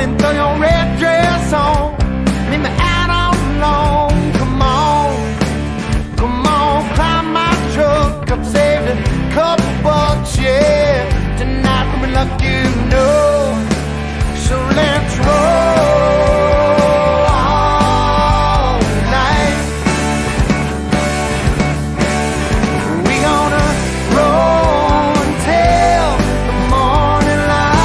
darling, throw your red dress on. Meet me out on the lawn. Come on, climb my truck. I've saved a couple bucks, yeah. Tonight we'll be lucky, you know. So let's roll all night. We gonna roll until the morning light.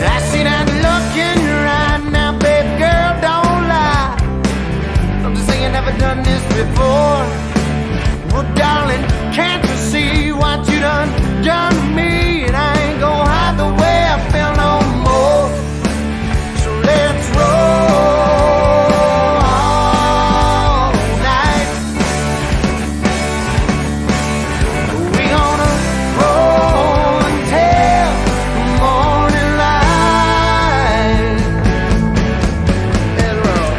I see that look in your eye now, baby girl, don't lie. Don't just say you never done this before. Well, darling, can't you see what you done to me? And I ain't gonna hide the way I feel no more. So let's roll all night. We gonna roll until the morning light. Let's roll.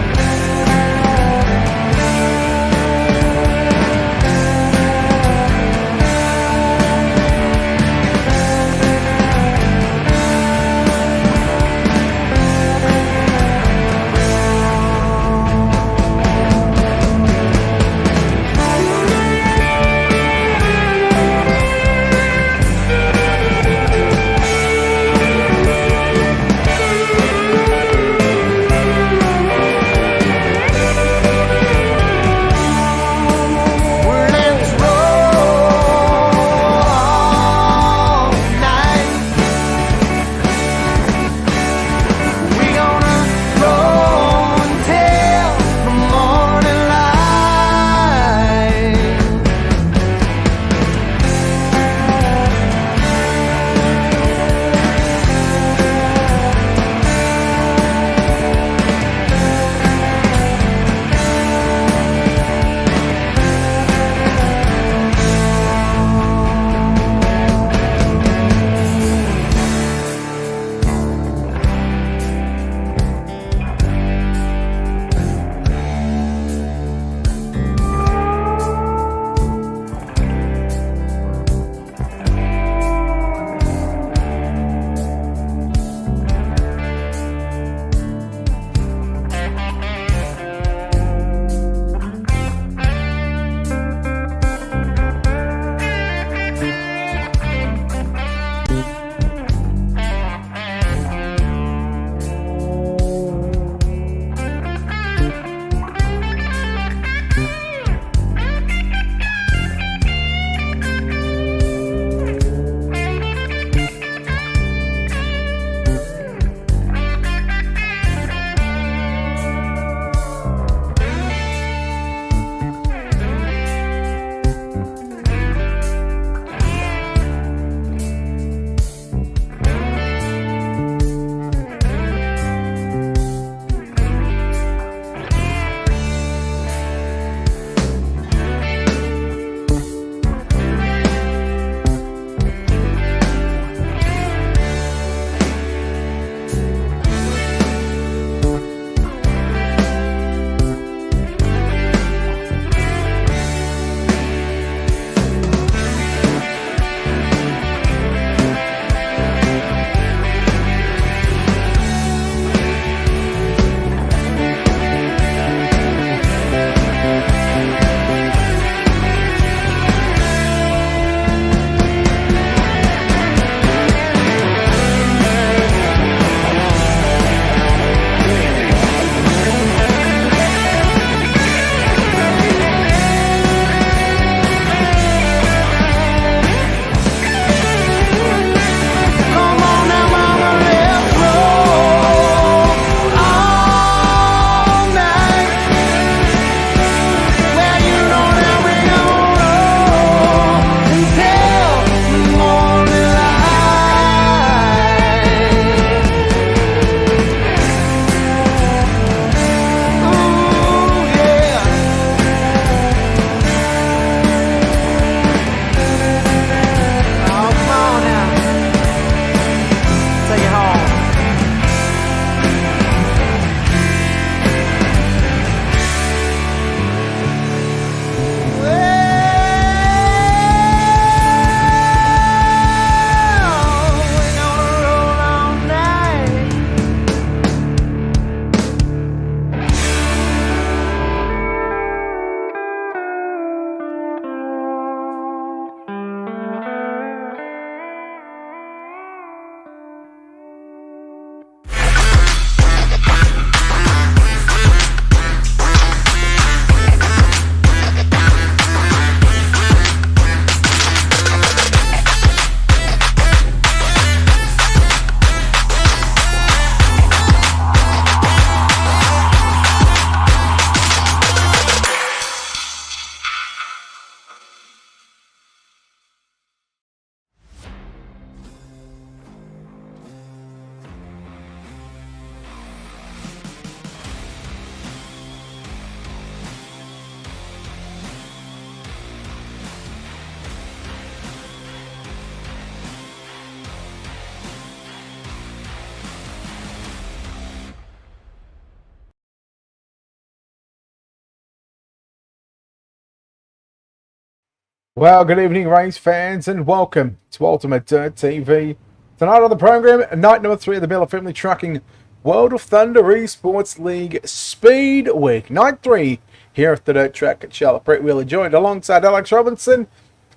Well, good evening, race fans, and welcome to UltimateDirtTV. Tonight on the program, night number 3 of the Miller Family Trucking World of Thunder Esports League Speed Week. Night 3 here at the dirt track at Charlotte. Brett Wheeler joined alongside Alex Robinson.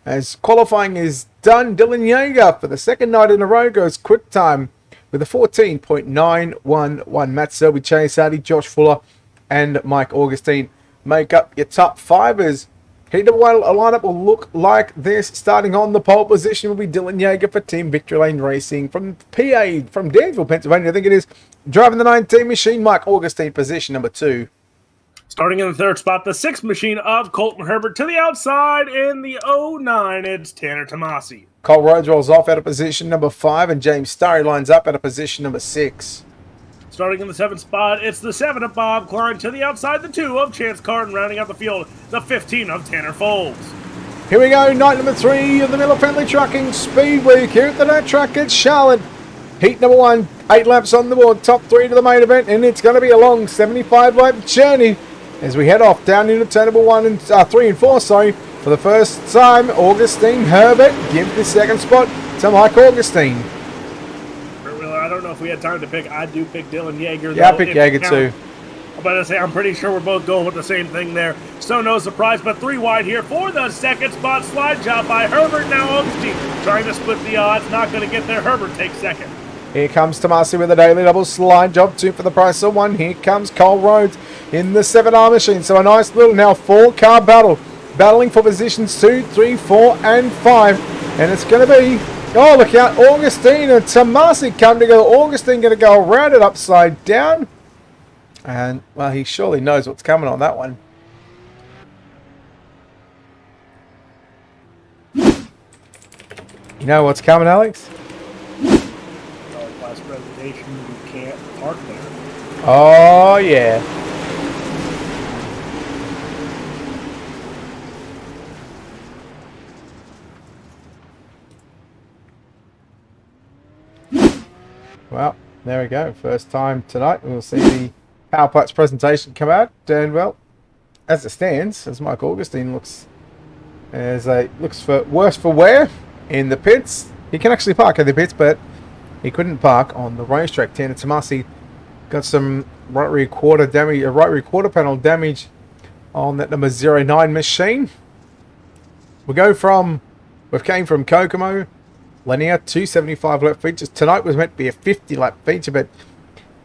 As qualifying is done, Dylan Yeager for the second night in a row goes quick time with a 14.911. Matt Selby, Chase Hardy, Josh Fuller, and Mike Augustine make up your top fivers. Heat number 1 lineup will look like this. Starting on the pole position will be Dylan Yeager for Team Victory Lane Racing from PA, from Danville, Pennsylvania, I think it is. Driving the 19 machine, Mike Augustine, position number 2. Starting in the third spot, the 6th machine of Colton Herbert. To the outside in the 09, it's Tanner Tomasi. Cole Rhodes rolls off out of position number 5, and James Starry lines up out of position number 6. Starting in the 7th spot, it's the 7 of Bob Klein. To the outside, the 2 of Chance Carton. Rounding out the field, the 15 of Tanner Folds. Here we go, night number 3 of the Miller Family Trucking Speed Week here at the dirt track at Charlotte. Heat number 1, 8 laps on the board, top 3 to the main event, and it's going to be a long 75-lap journey as we head off down into turn number 3 and 4, for the first time. Augustine Herbert give the second spot to Mike Augustine. I don't know if we had time to pick. I do pick Dylan Yeager. Yeah, I pick Yeager too. I'm about to say, I'm pretty sure we're both going with the same thing there. So no surprise, but 3 wide here for the second spot. Slide job by Herbert. Now Augustine trying to split the odds. Not going to get there. Herbert takes second. Here comes Tomasi with a daily double slide job, 2 for the price of 1. Here comes Cole Rhodes in the 7R machine. So a nice little now 4-car battle. Battling for positions 2, 3, 4, and 5. And it's going to be, oh, look out, Augustine and Tomasi come together. Augustine going to go around it upside down. And, well, he surely knows what's coming on that one. You know what's coming, Alex? Class presentation, you can't park there. Oh, yeah. Well, there we go. First time tonight we'll see the Power Platts presentation come out. And, well, as it stands, as Mike Augustine looks for worse for wear in the pits. He can actually park in the pits, but he couldn't park on the racetrack. Tanner Tomasi got some right rear quarter damage, right rear quarter panel damage on that number 09 machine. We came from Kokomo, linear, 275 lap features. Tonight was meant to be a 50 lap feature, but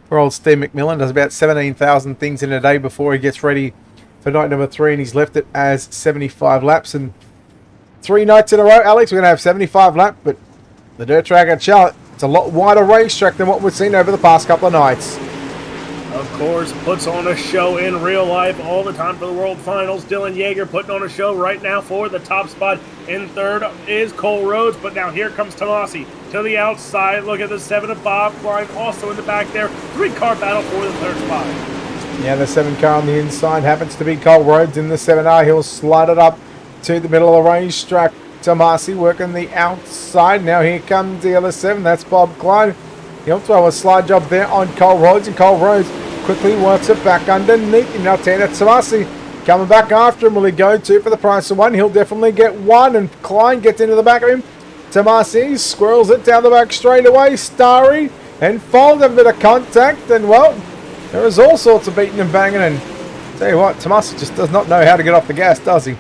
poor old Steve McMillan does about 17,000 things in a day before he gets ready for night number 3, and he's left it as 75 laps. And 3 nights in a row, Alex, we're going to have 75 laps, but the dirt track at Charlotte, it's a lot wider racetrack than what we've seen over the past couple of nights. Of course, puts on a show in real life all the time for the World Finals. Dylan Yeager putting on a show right now for the top spot. In third is Cole Rhodes, but now here comes Tomasi to the outside. Look at the 7 of Bob Klein also in the back there. 3-car battle for the third spot. Yeah, the 7-car on the inside happens to be Cole Rhodes in the 7R. He'll slide it up to the middle of the racetrack. Tomasi working the outside. Now here comes the other 7. That's Bob Klein. He'll throw a slide job there on Cole Rhodes, and Cole Rhodes quickly works it back underneath him. Now Tanner Tomasi coming back after him. Will he go 2 for the price of 1? He'll definitely get 1, and Klein gets into the back of him. Tomasi squirrels it down the back straight away. Starry and Fold have a bit of contact, and, well, there is all sorts of beating and banging, and tell you what, Tomasi just does not know how to get off the gas, does he?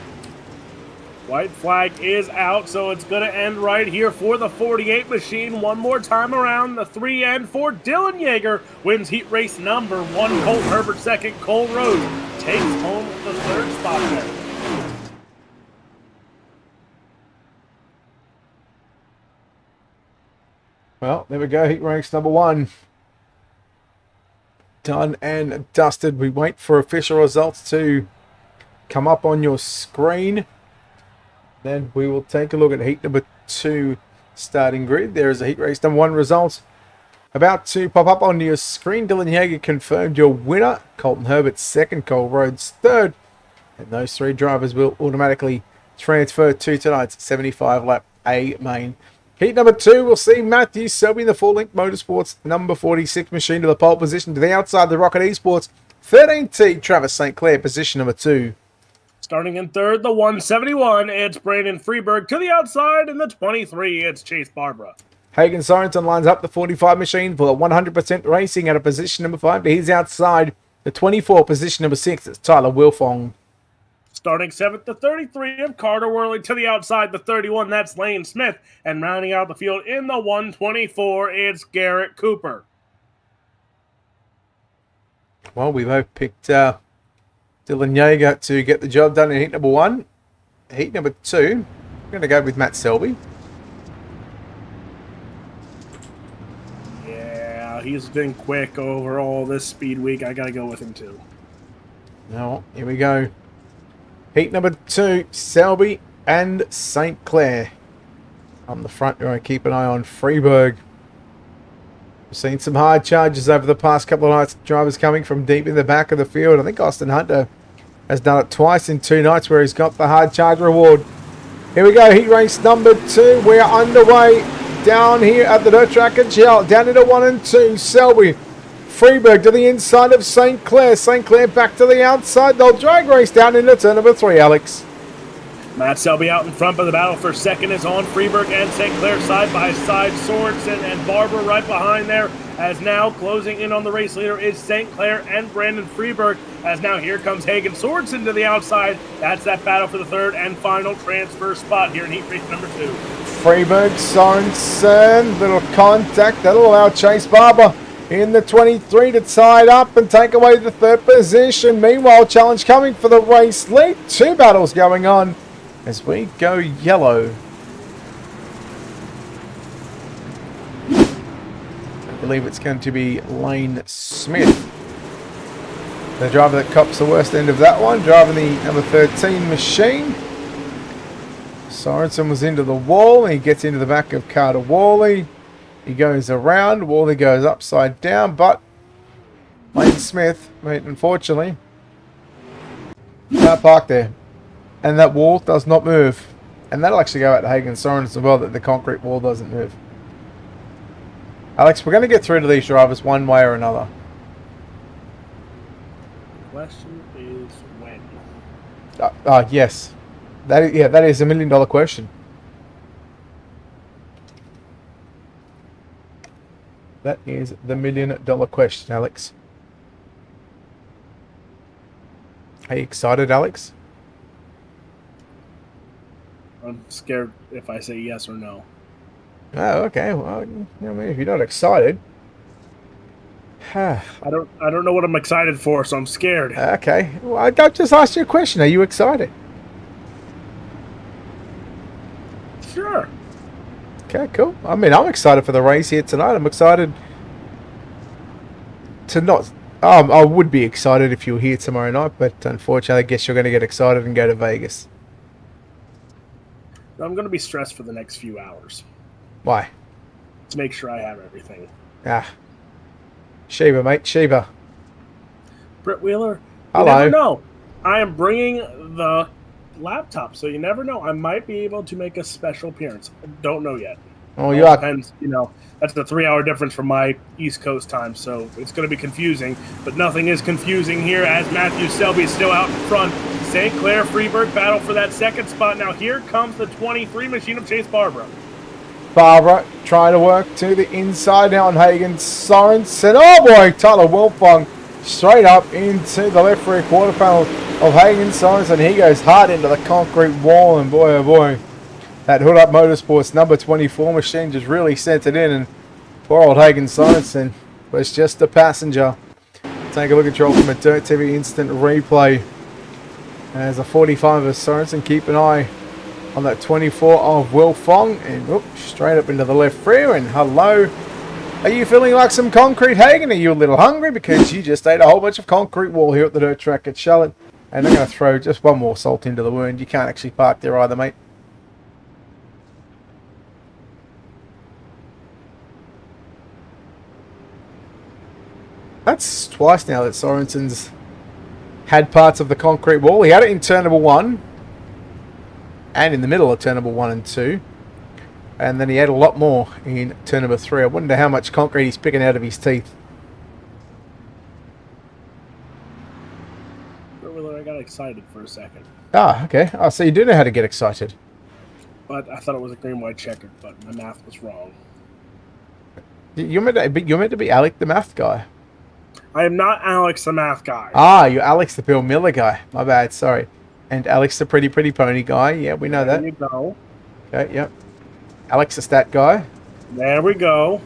White flag is out, so it's going to end right here for the 48 machine. One more time around the 3 end for Dylan Yeager. Wins heat race number 1. Colton Herbert second. Cole Rhodes takes home the third spot there. Well, there we go. Heat race number 1. Done and dusted. We wait for official results to come up on your screen. Then we will take a look at heat number 2 starting grid. There is a heat race number 1 result about to pop up on your screen. Dylan Yeager confirmed your winner. Colton Herbert second. Cole Rhodes third. And those 3 drivers will automatically transfer to tonight's 75 lap A main. Heat number 2 will see Matthew Selby in the Full Link Motorsports number 46 machine to the pole position. To the outside, the Rocket Esports 13T Travis St. Clair position number 2. Starting in third, the 171, it's Brandon Freeberg. To the outside, in the 23, it's Chase Barbara. Hagen Sorensen lines up the 45 machine for the 100% racing at a position number 5. To his outside, the 24, position number 6, it's Tyler Wilfong. Starting 7th, the 33 of Carter Worley. To the outside, the 31, that's Lane Smith. And rounding out the field in the 124, it's Garrett Cooper. Well, we both picked Dylan Yeager to get the job done in heat number 1. Heat number 2, we're going to go with Matt Selby. Yeah, he's been quick overall this speed week. I got to go with him too. Now, here we go. Heat number 2, Selby and St. Clair. On the front, we're going to keep an eye on Freeberg. We've seen some hard charges over the past couple of nights. Drivers coming from deep in the back of the field. I think Austin Hunter has done it twice in 2 nights where he's got the hard charge reward. Here we go, heat race number 2. We're underway down here at the dirt track at Shell. Down into 1 and 2, Selby. Freeberg to the inside of St. Clair. St. Clair back to the outside. They'll drag race down into turn number 3, Alex. Matt Selby out in front, but the battle for second is on. Freeberg and St. Clair side by side. Sorensen and Barber right behind there. As now closing in on the race leader is St. Clair and Brandon Freeberg. As now here comes Hagen Sorensen to the outside. That's that battle for the third and final transfer spot here in heat race number 2. Freeberg, Sorensen, little contact. That'll allow Chase Barber in the 23 to tie it up and take away the 3rd position. Meanwhile, challenge coming for the race lead. 2 battles going on as we go yellow. I believe it's going to be Lane Smith, the driver that cops the worst end of that one, driving the number 13 machine. Sorensen was into the wall. He gets into the back of Carter Worley. He goes around. Worley goes upside down, but Lane Smith, mate, unfortunately, can't park there. And that wall does not move. And that'll actually go out to Hagen Sorensen as well, that the concrete wall doesn't move. Alex, we're going to get through to these drivers one way or another. The question is when. Yes. That is $1 million question. That is the $1 million question, Alex. Are you excited, Alex? I'm scared if I say yes or no. Oh, okay. Well, I mean, if you're not excited, I don't know what I'm excited for, so I'm scared. okay. Well, I just asked you a question. Are you excited? Sure. Okay, cool. I mean, I'm excited for the race here tonight. I'm excited to not... I would be excited if you were here tomorrow night, but unfortunately, I guess you're going to get excited and go to Vegas. I'm going to be stressed for the next few hours. Why? To make sure I have everything. Sheba, mate. Sheba. Britt Wheeler, hello. You never know. I am bringing the laptop, so you never know. I might be able to make a special appearance. Don't know yet. Oh, you are. Depends, that's the 3-hour difference from my East Coast time, so it's going to be confusing. But nothing is confusing here as Matthew Selby is still out in front. St. Clair, Freeberg battle for that second spot. Now here comes the 23 machine of Chase Barbara. Barbara trying to work to the inside now on Hagen Sorensen. Oh boy, Tyler Wilfong straight up into the left rear quarter panel of Hagen Sorensen. He goes hard into the concrete wall, and boy, oh boy, that Hood Up Motorsports number 24 machine just really sent it in, and poor old Hagen Sorensen was just a passenger. Take a look at your Ultimate Dirt TV instant replay. As a 45 of Sorensen, keep an eye on that 24 of Wilfong, and straight up into the left rear. And hello, are you feeling like some concrete, Hagen? Are you a little hungry because you just ate a whole bunch of concrete wall here at the dirt track at Charlotte? And I'm going to throw just one more salt into the wound. You can't actually park there either, mate. That's twice now that Sorensen's had parts of the concrete wall. He had it in turn number 1 and in the middle of turn number 1 and 2, and then he had a lot more in turn number 3. I wonder how much concrete he's picking out of his teeth. I gotta excited for a second. Ah, okay. Oh, so you do know how to get excited. But I thought it was a green, white, checkered, but my math was wrong. You're meant to be Alec the math guy. I am not Alex the math guy. Ah, you're Alex the Bill Miller guy. My bad, sorry. And Alex the pretty pony guy. Yeah, we know that. There you go. Okay, yep. Alex the stat guy. There we go.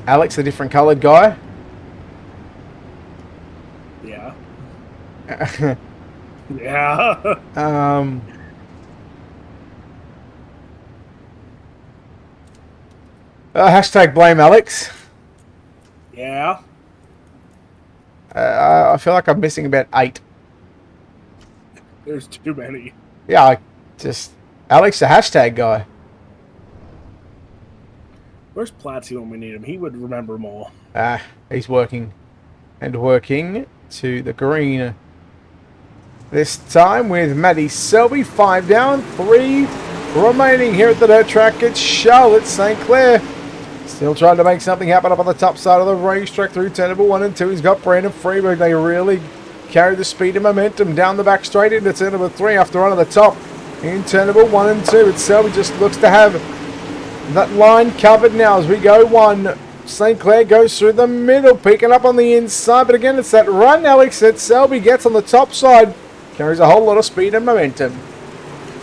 Alex the different coloured guy. Yeah. Yeah. Hashtag blame Alex. Yeah. I feel like I'm missing about 8. There's too many. Yeah, Alex the hashtag guy. Where's Platzi when we need him? He would remember them all. He's working to the green. This time with Matty Selby, 5 down, 3 remaining here at the dirt track. It's Charlotte St. Clair. Still trying to make something happen up on the top side of the racetrack through turn number 1 and 2. He's got Brandon Freeberg. They really carry the speed and momentum down the back straight into turn number 3 after running the top in turn number 1 and 2. But Selby just looks to have that line covered now as we go 1. St. Clair goes through the middle, peeking up on the inside. But again, it's that run, Alex, that Selby gets on the top side. Carries a whole lot of speed and momentum.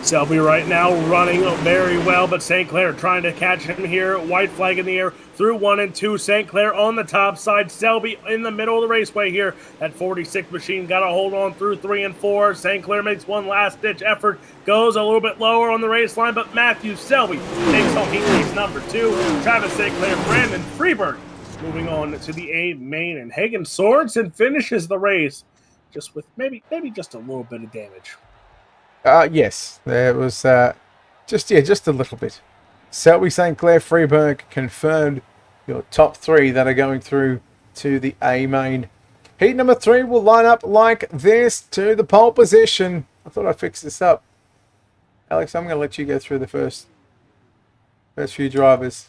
Selby right now running very well, but St. Clair trying to catch him here. White flag in the air through 1 and 2. St. Clair on the top side. Selby in the middle of the raceway here. That 46 machine got a hold on through 3 and 4. St. Clair makes one last-ditch effort. Goes a little bit lower on the race line, but Matthew Selby takes home heat race number 2. Travis St. Clair, Brandon Freeberg moving on to the A main, and Hagen Sorensen finishes the race just with maybe just a little bit of damage. Yes, there was just a little bit. Selby, St. Clair, Freeberg confirmed your top 3 that are going through to the A main. Heat number 3 will line up like this to the pole position. I thought I'd fix this up. Alex, I'm going to let you go through the first few drivers.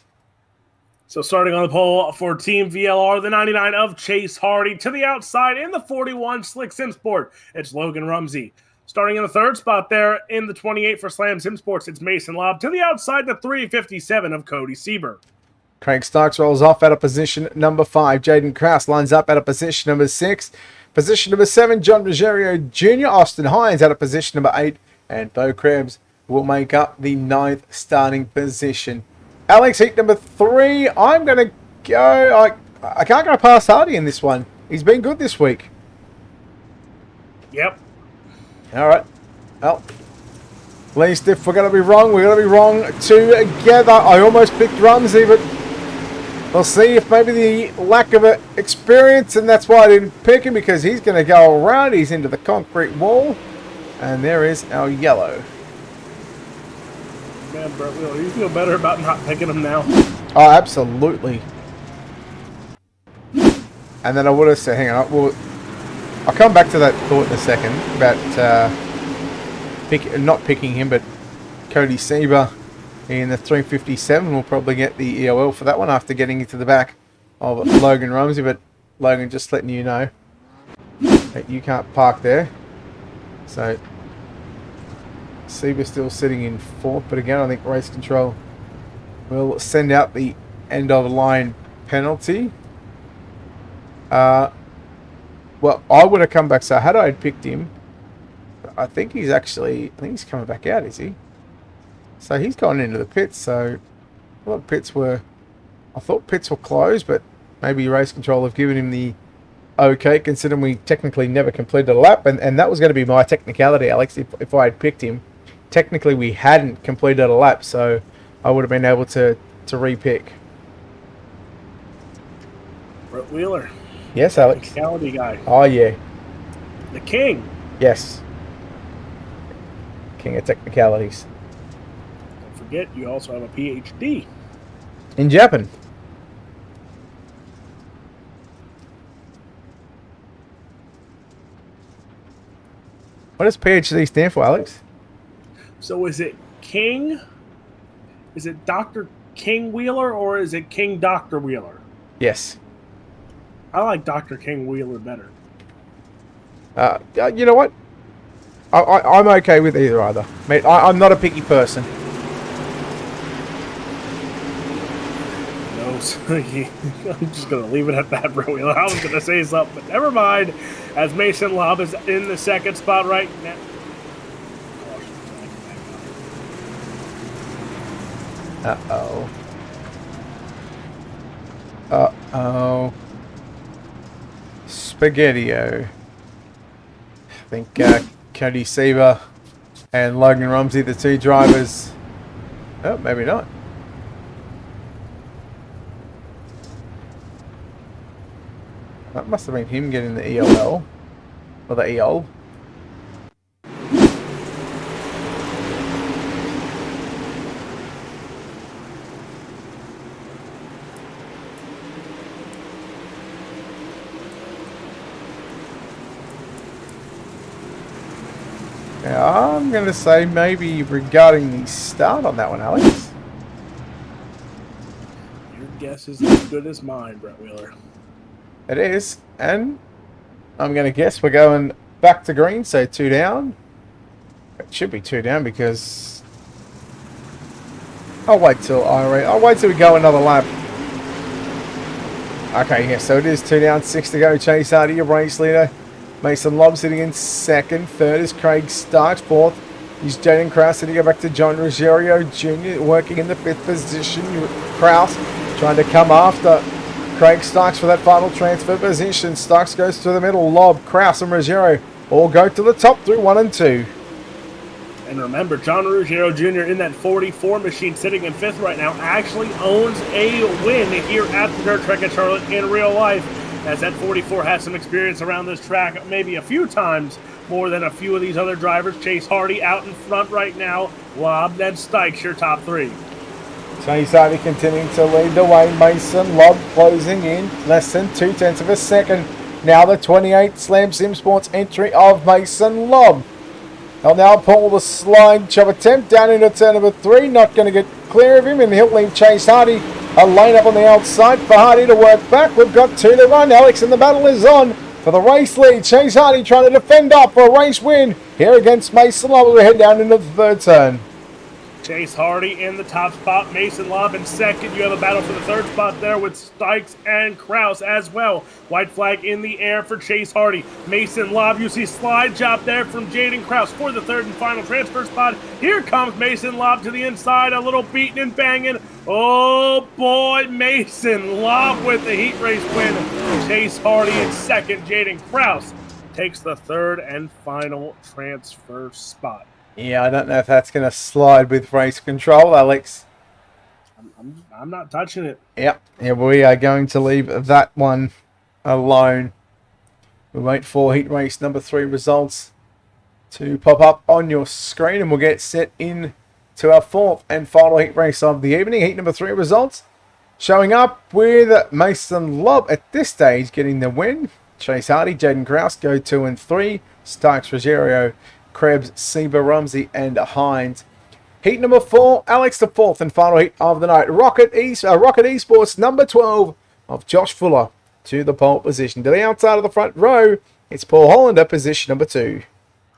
So starting on the pole for Team VLR, the 99 of Chase Hardy. To the outside in the 41 Slick Simsport, it's Logan Rumsey. Starting in the 3rd spot there in the 28 for Slam Sim Sports, it's Mason Lobb. To the outside, the 357 of Cody Sieber. Craig Starks rolls off out of position number 5. Jaden Krause lines up out of position number 6. Position number 7, John Ruggiero Jr. Austin Hines out of position number 8. And Bo Krebs will make up the 9th starting position. Alex, heat number 3. I'm going to go... I can't go past Hardy in this one. He's been good this week. Yep. All right. Well, at least if we're going to be wrong, we're going to be wrong together. I almost picked Rumsey, but we'll see if maybe the lack of experience, and that's why I didn't pick him, because he's going to go around. He's into the concrete wall. And there is our yellow. Man, Brett Wheeler, you feel better about not picking him now? Oh, absolutely. And then I would have said, hang on, I'll come back to that thought in a second about not picking him, but Cody Sieber in the 357 will probably get the EOL for that one after getting into the back of Logan Rumsey. But Logan, just letting you know that you can't park there. So Sieber's still sitting in 4th, but again, I think race control will send out the end of the line penalty. Well, I would have come back. So had I picked him, I think he's coming back out, is he? So he's gone into the pits. So I thought pits were closed, but maybe race control have given him the okay, considering we technically never completed a lap. And that was going to be my technicality, Alex, if I had picked him. Technically, we hadn't completed a lap, so I would have been able to re-pick. Brett Wheeler. Yes, Alex. Technicality guy. Oh, yeah. The king. Yes. King of technicalities. Don't forget, you also have a PhD. In Japan. What does PhD stand for, Alex? So is it King? Is it Dr. King Wheeler, or is it King Dr. Wheeler? Yes. I like Dr. King Wheeler better. You know what? I'm okay with either. Mate, I'm not a picky person. No, I'm just going to leave it at that, bro. I was going to say something, but never mind. As Mason Lobb is in the second spot right now. Uh-oh. Uh-oh. Spaghetti-o. I think Cody Seaver and Logan Rumsey, the two drivers. Oh, maybe not. That must have been him getting the ELL. Or the EOL. Yeah, I'm going to say maybe regarding the start on that one, Alex. Your guess is as good as mine, Brett Wheeler. It is, and I'm going to guess we're going back to green, so 2 down. It should be 2 down because I'll wait till we go another lap. Okay, yeah, so it is 2 down, 6 to go. Chase Hardy, your race leader. Mason Lobb sitting in second. Third is Craig Starks. Fourth is Jaden Krause. Sitting go back to John Ruggiero Jr. working in the 5th position. Krause trying to come after Craig Starks for that final transfer position. Starks goes to the middle. Lobb, Krause and Ruggiero all go to the top through 1 and 2. And remember, John Ruggiero Jr. in that 44 machine sitting in 5th right now actually owns a win here at the dirt track at Charlotte in real life, as that 44 has some experience around this track, maybe a few times more than a few of these other drivers. Chase Hardy out in front right now. Lobb, then Stikes, your top 3. Chase Hardy continuing to lead the way. Mason Lobb closing in less than 0.2 of a second. Now the 28 Slam Sim Sports entry of Mason Lobb. He'll now pull the slide job attempt down into turn number 3. Not going to get clear of him, and he'll leave Chase Hardy a lane up on the outside for Hardy to work back. We've got 2 to run, Alex, and the battle is on for the race lead. Chase Hardy trying to defend up for a race win here against Mason Lobb as we head down into the 3rd turn. Chase Hardy in the top spot. Mason Lobb in second. You have a battle for the 3rd spot there with Stikes and Krause as well. White flag in the air for Chase Hardy. Mason Lobb, you see slide job there from Jaden Krause for the 3rd and final transfer spot. Here comes Mason Lobb to the inside, a little beating and banging. Oh boy, Mason Lobb with the heat race win. Chase Hardy in second. Jaden Krause takes the 3rd and final transfer spot. Yeah, I don't know if that's going to slide with race control, Alex. I'm not touching it. Yep. Yeah, we are going to leave that one alone. We'll wait for heat race number 3 results to pop up on your screen, and we'll get set in to our 4th and final heat race of the evening. Heat number 3 results showing up with Mason Lobb at this stage getting the win. Chase Hardy, Jaden Krause go 2 and 3. Starks, Ruggiero, Krebs, Seaver, Rumsey, and Hines. Heat number 4, Alex, the 4th and final heat of the night. Rocket Esports number 12 of Josh Fuller to the pole position. To the outside of the front row, it's Paul Hollander, position number 2.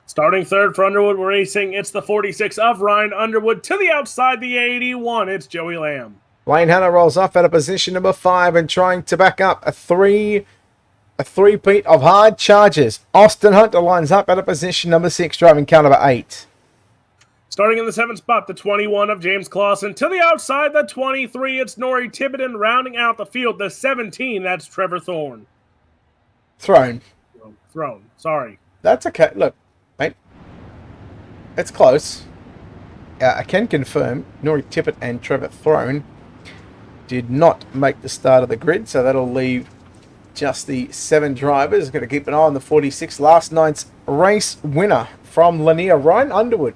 Starting 3rd for Underwood Racing, it's the 46 of Ryan Underwood. To the outside, the 81, it's Joey Lamb. Lane Hanna rolls off at a position number 5 and trying to back up a three-peat of hard charges. Austin Hunter lines up at a position number 6, driving car number 8. Starting in the 7th spot, the 21 of James Clausen. To the outside, the 23, it's Nori Tibbetton. Rounding out the field, the 17, that's Trevor Thorne. Throne. Sorry. That's okay. Look, mate, it's close. I can confirm Nori Tippett and Trevor Throne did not make the start of the grid, so that'll leave just the 7 drivers. Going to keep an eye on the 46, last night's race winner from Lanier, Ryan Underwood.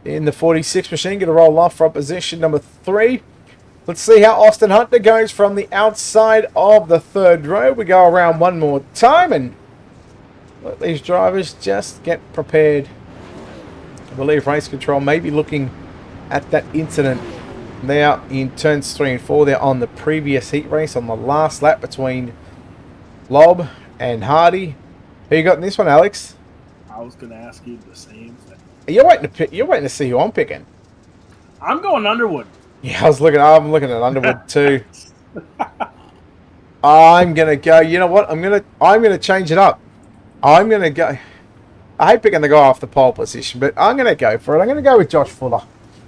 In the 46 machine, going to roll off from position number 3. Let's see how Austin Hunter goes from the outside of the 3rd row. We go around one more time and let these drivers just get prepared. I believe race control may be looking at that incident there in turns 3 and 4. They're on the previous heat race on the last lap between Lobb and Hardy. Who you got in this one, Alex? I was going to ask you the same thing. You're waiting to pick. You're waiting to see who I'm picking. I'm going Underwood. Yeah, I'm looking at Underwood too. I'm gonna go. You know what? I'm gonna change it up. I'm gonna go. I hate picking the guy off the pole position, but I'm gonna go for it. I'm gonna go with Josh Fuller.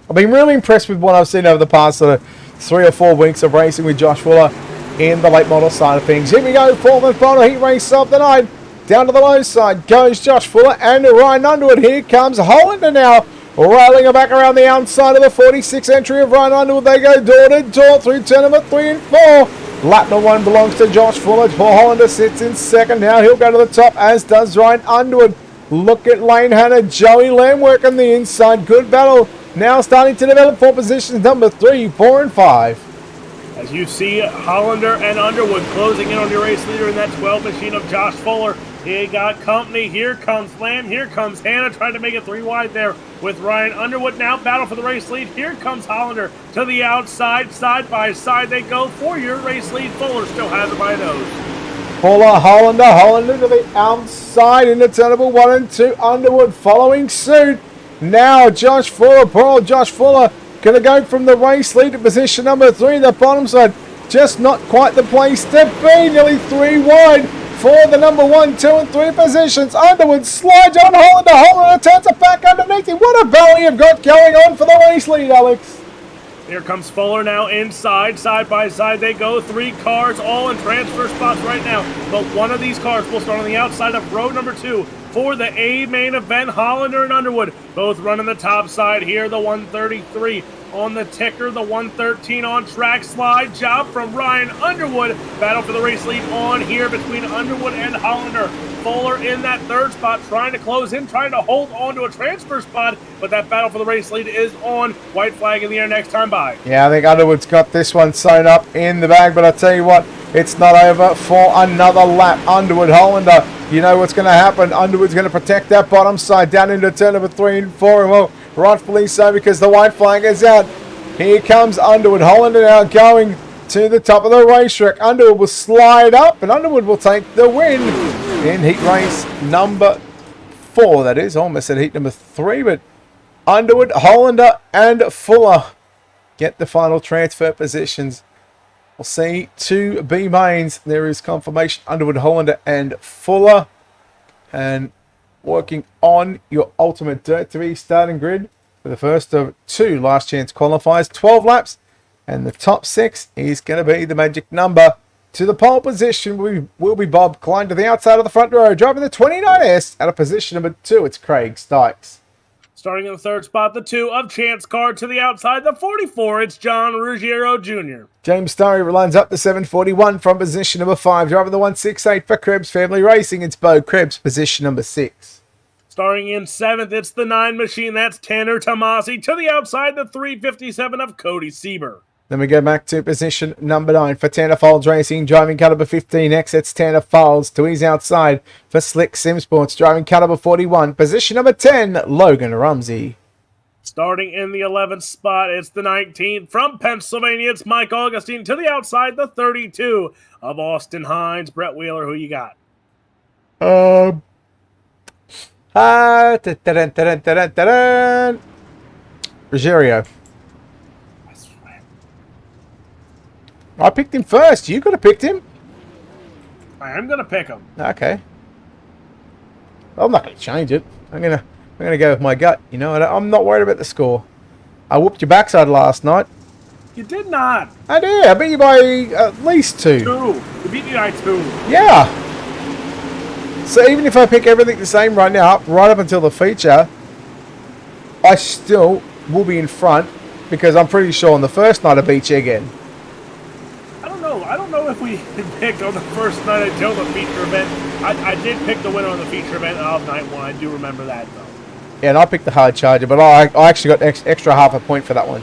I've been really impressed with what I've seen over the past sort of 3 or 4 weeks of racing with Josh Fuller in the late model side of things. Here we go for the final heat race of the night. Down to the low side goes Josh Fuller and Ryan Underwood. Here comes Hollander now, railing back around the outside of the 46 entry of Ryan Underwood. They go door to door through turn number 3 and 4. Lap number 1 belongs to Josh Fuller. Paul Hollander sits in second now. He'll go to the top, as does Ryan Underwood. Look at Lane Hanna, Joey Lamb working the inside. Good battle. Now starting to develop for positions number 3, 4, and 5. As you see, Hollander and Underwood closing in on your race leader in that 12 machine of Josh Fuller. He got company. Here comes Lamb. Here comes Hanna trying to make it 3 wide there with Ryan Underwood. Now battle for the race lead. Here comes Hollander to the outside. Side by side they go for your race lead. Fuller still has it by nose. Fuller, Hollander to the outside into turn number 1 and 2. Underwood following suit. Now Josh Fuller, poor old Josh Fuller, going to go from the race lead to position number 3, the bottom side. Just not quite the place to be. Nearly 3 wide for the number 1, 2, and 3 positions. Underwood slides on Hollander turns it back underneath him. What a battle you've got going on for the race lead, Alex. Here comes Fuller now inside, side by side they go. 3 cars all in transfer spots right now. But one of these cars will start on the outside of row number 2 for the A main event. Hollander and Underwood both running the top side here. The 133 on the ticker, the 113 on track. Slide job from Ryan Underwood. Battle for the race lead on here between Underwood and Hollander. Fuller in that 3rd spot, trying to close in, trying to hold on to a transfer spot, but that battle for the race lead is on. White flag in the air next time by. Yeah, I think Underwood's got this one sewn up in the bag, but I tell you what, it's not over for another lap. Underwood, Hollander, you know what's going to happen. Underwood's going to protect that bottom side down into turn number 3 and 4, and well, rightfully so, because the white flag is out. Here comes Underwood. Hollander now going to the top of the racetrack. Underwood will slide up, and Underwood will take the win in heat race number 4. That is, almost at heat number 3, but Underwood, Hollander, and Fuller get the final transfer positions. We'll see 2 B mains. There is confirmation. Underwood, Hollander, and Fuller, and working on your UltimateDirtTV starting grid for the first of 2 last chance qualifiers, 12 laps, and the top 6 is going to be the magic number. To the pole position will be Bob Klein to the outside of the front row, driving the 29S at a position number 2. It's Craig Stykes. Starting in the 3rd spot, the 2 of Chance Car to the outside, the 44. It's John Ruggiero Jr. James Starry lines up the 741 from position number 5, driving the 168 for Krebs Family Racing. It's Bo Krebs, position number 6. Starting in 7th, it's the 9 machine. That's Tanner Tomasi to the outside, the 357 of Cody Sieber. Then we go back to position number 9 for Tanner Folds Racing, driving car number 15X. It's Tanner Folds to his outside for Slick Sim Sports, driving car number 41. Position number 10, Logan Rumsey. Starting in the 11th spot, it's the 19 from Pennsylvania. It's Mike Augustine to the outside, the 32 of Austin Hines. Brett Wheeler, who you got? Ruggiero. I picked him first. You could have picked him. I am going to pick him. Okay. I'm not going to change it. I'm gonna go with my gut. You know, I'm not worried about the score. I whooped your backside last night. You did not. I did. I beat you by at least 2. 2. You beat me by 2. Yeah. So even if I pick everything the same right now, right up until the feature, I still will be in front because I'm pretty sure on the first night I beat you again. I don't know if we picked on the first night until the feature event. I did pick the winner on the feature event of night 1. I do remember that, though. Yeah, and I picked the hard charger, but I actually got extra half a point for that one.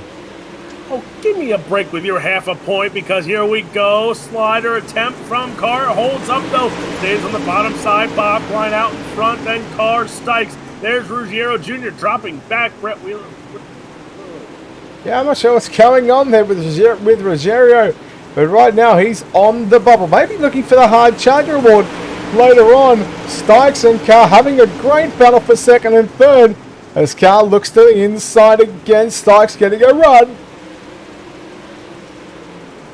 Oh, give me a break with your half a point, because here we go. Slider attempt from Carr. Holds up, though. Stays on the bottom side. Bob Klein out in front. Then Carr Stykes. There's Ruggiero Jr. dropping back. Brett Wheeler. Yeah, I'm not sure what's going on there with Ruggiero. But right now, he's on the bubble. Maybe looking for the hard charger award. later on. Stikes and Carr having a great battle for second and third. As Carr looks to the inside again. Stikes getting a run.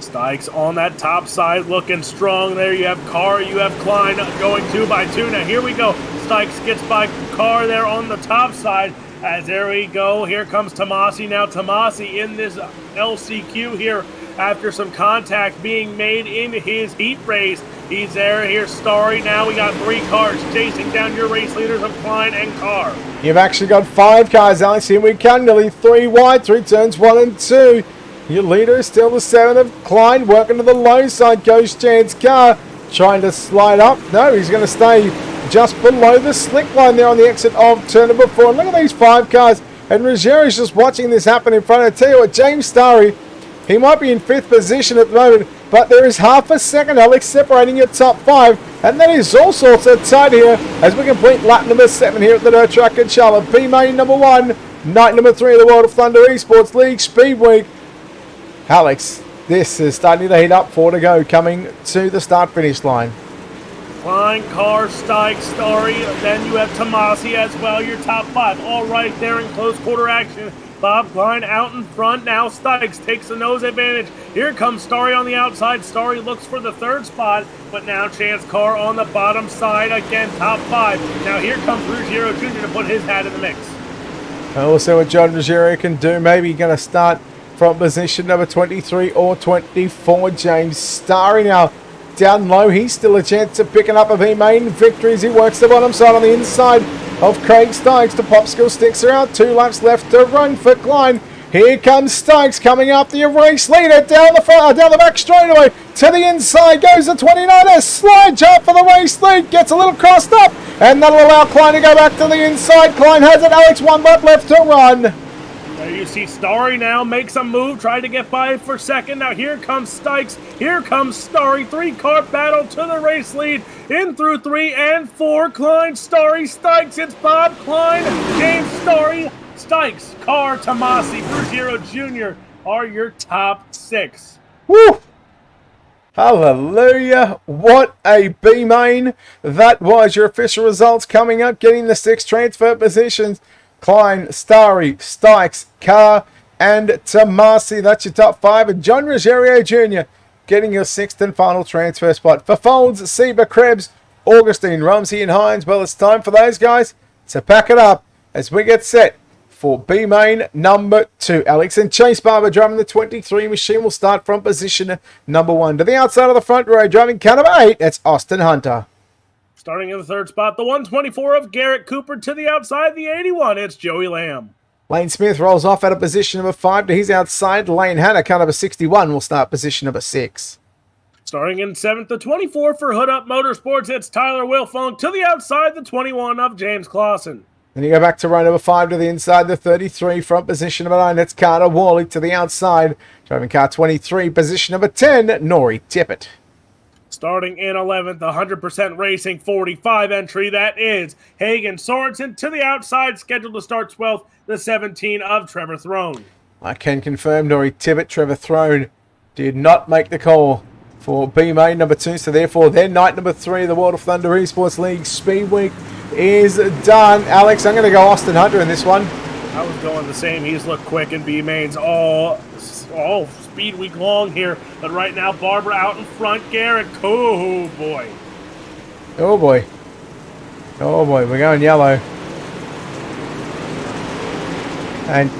Stikes on that top side looking strong there. You have Carr, you have Klein going 2 by 2. Now here we go. Stikes gets by Carr there on the top side. As there we go. Here comes Tomasi. Now Tomasi in this LCQ here after some contact being made in his heat race. He's there. Here's Starry. Now we got 3 cars chasing down your race leaders of Klein and Carr. You've actually got 5 cars, Alex. Here we come. Nearly 3 wide through turns 1 and 2. Your leader is still the 7 of Klein. Working to the low side goes Chance Carr. Trying to slide up. No, he's going to stay just below the slick line there on the exit of turn number 4. And look at these 5 cars. And Ruggiero's just watching this happen in front. I tell you what, James Starry, he might be in 5th position at the moment, but there is half a second, Alex, separating your top 5. And that is all sorts of tight here as we complete lap number 7 here at the Dirt Track in Charlotte. B-Main number 1, night number 3 of the World of Thunder Esports League Speedweek. Alex, this is starting to heat up. 4 to go, coming to the start-finish line. Klein, Carr, Stikes, Starry, then you have Tomasi as well, your top 5. All right there in close quarter action. Bob Klein out in front. Now Stikes takes the nose advantage. Here comes Starry on the outside. Starry looks for the 3rd spot, but now Chance Carr on the bottom side. Again, top 5. Now here comes Ruggiero Jr. to put his hat in the mix. We'll see what John Ruggiero can do. Maybe going to start from position number 23 or 24. James Starry now down low. He's still a chance of picking up a B-Main victory as he works the bottom side on the inside of Craig Stikes. The popsicle sticks are out. 2 laps left to run for Klein. Here comes Stikes coming up the race leader down the front, down the back straightaway to the inside goes the 29er. Slide jump for the race lead, gets a little crossed up, and that'll allow Klein to go back to the inside. Klein has it. Alex, 1 lap left to run. There you see Starry now makes a move, trying to get by for second. Now here comes Stikes. Here comes Starry. 3-car battle to the race lead. In through 3 and 4. Klein, Starry, Stikes. It's Bob Klein, James Starry, Stikes, Carr, Tomasi, Ruggiero Jr. are your top 6. Woo! Hallelujah. What a B-Main. That was your official results coming up, getting the 6 transfer positions. Klein, Starry, Stikes, Carr, and Tomasi. That's your top 5. And John Ruggiero Jr. getting your 6th and final transfer spot. For Folds, Seba, Krebs, Augustine, Rumsey, and Hines. Well, it's time for those guys to pack it up as we get set for B-Main number 2. Alex and Chase Barber driving the 23 machine will start from position number 1. To the outside of the front row, driving car number 8, it's Austin Hunter. Starting in the 3rd spot, the 124 of Garrett Cooper. To the outside, the 81, it's Joey Lamb. Lane Smith rolls off out of position number 5 to his outside. Lane Hanna, car number 61, will start position number 6. Starting in 7th, the 24 for Hood Up Motorsports, it's Tyler Wilfong. To the outside, the 21 of James Clausen. Then you go back to row number 5 to the inside, the 33 front position number 9, that's Carter Worley. To the outside, driving car 23, position number 10, Nori Tippett. Starting in 11th, 100% Racing 45 entry, that is Hagen Sorensen. To the outside, scheduled to start 12th, the 17 of Trevor Throne. I can confirm Nori Tippett, Trevor Throne did not make the call for B-Main number 2, so therefore their night number 3 of the World of Thunder Esports League Speedweek is done. Alex, I'm going to go Austin Hunter in this one. I was going the same. He's looked quick in B-Mains all speed week long here. But right now, Barbara out in front. Garrett, oh boy. Oh boy. Oh boy, we're going yellow. And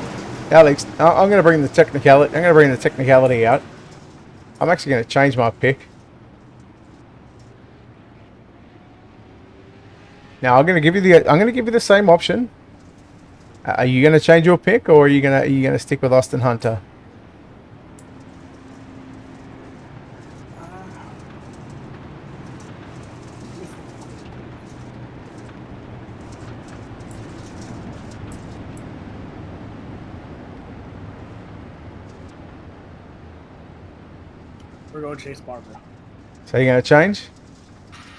Alex, I'm going to bring the technicality out. I'm actually going to change my pick. Now I'm going to give you the same option. Are you going to change your pick, or are you going to stick with Austin Hunter? We're going Chase Barber. So you're going to change?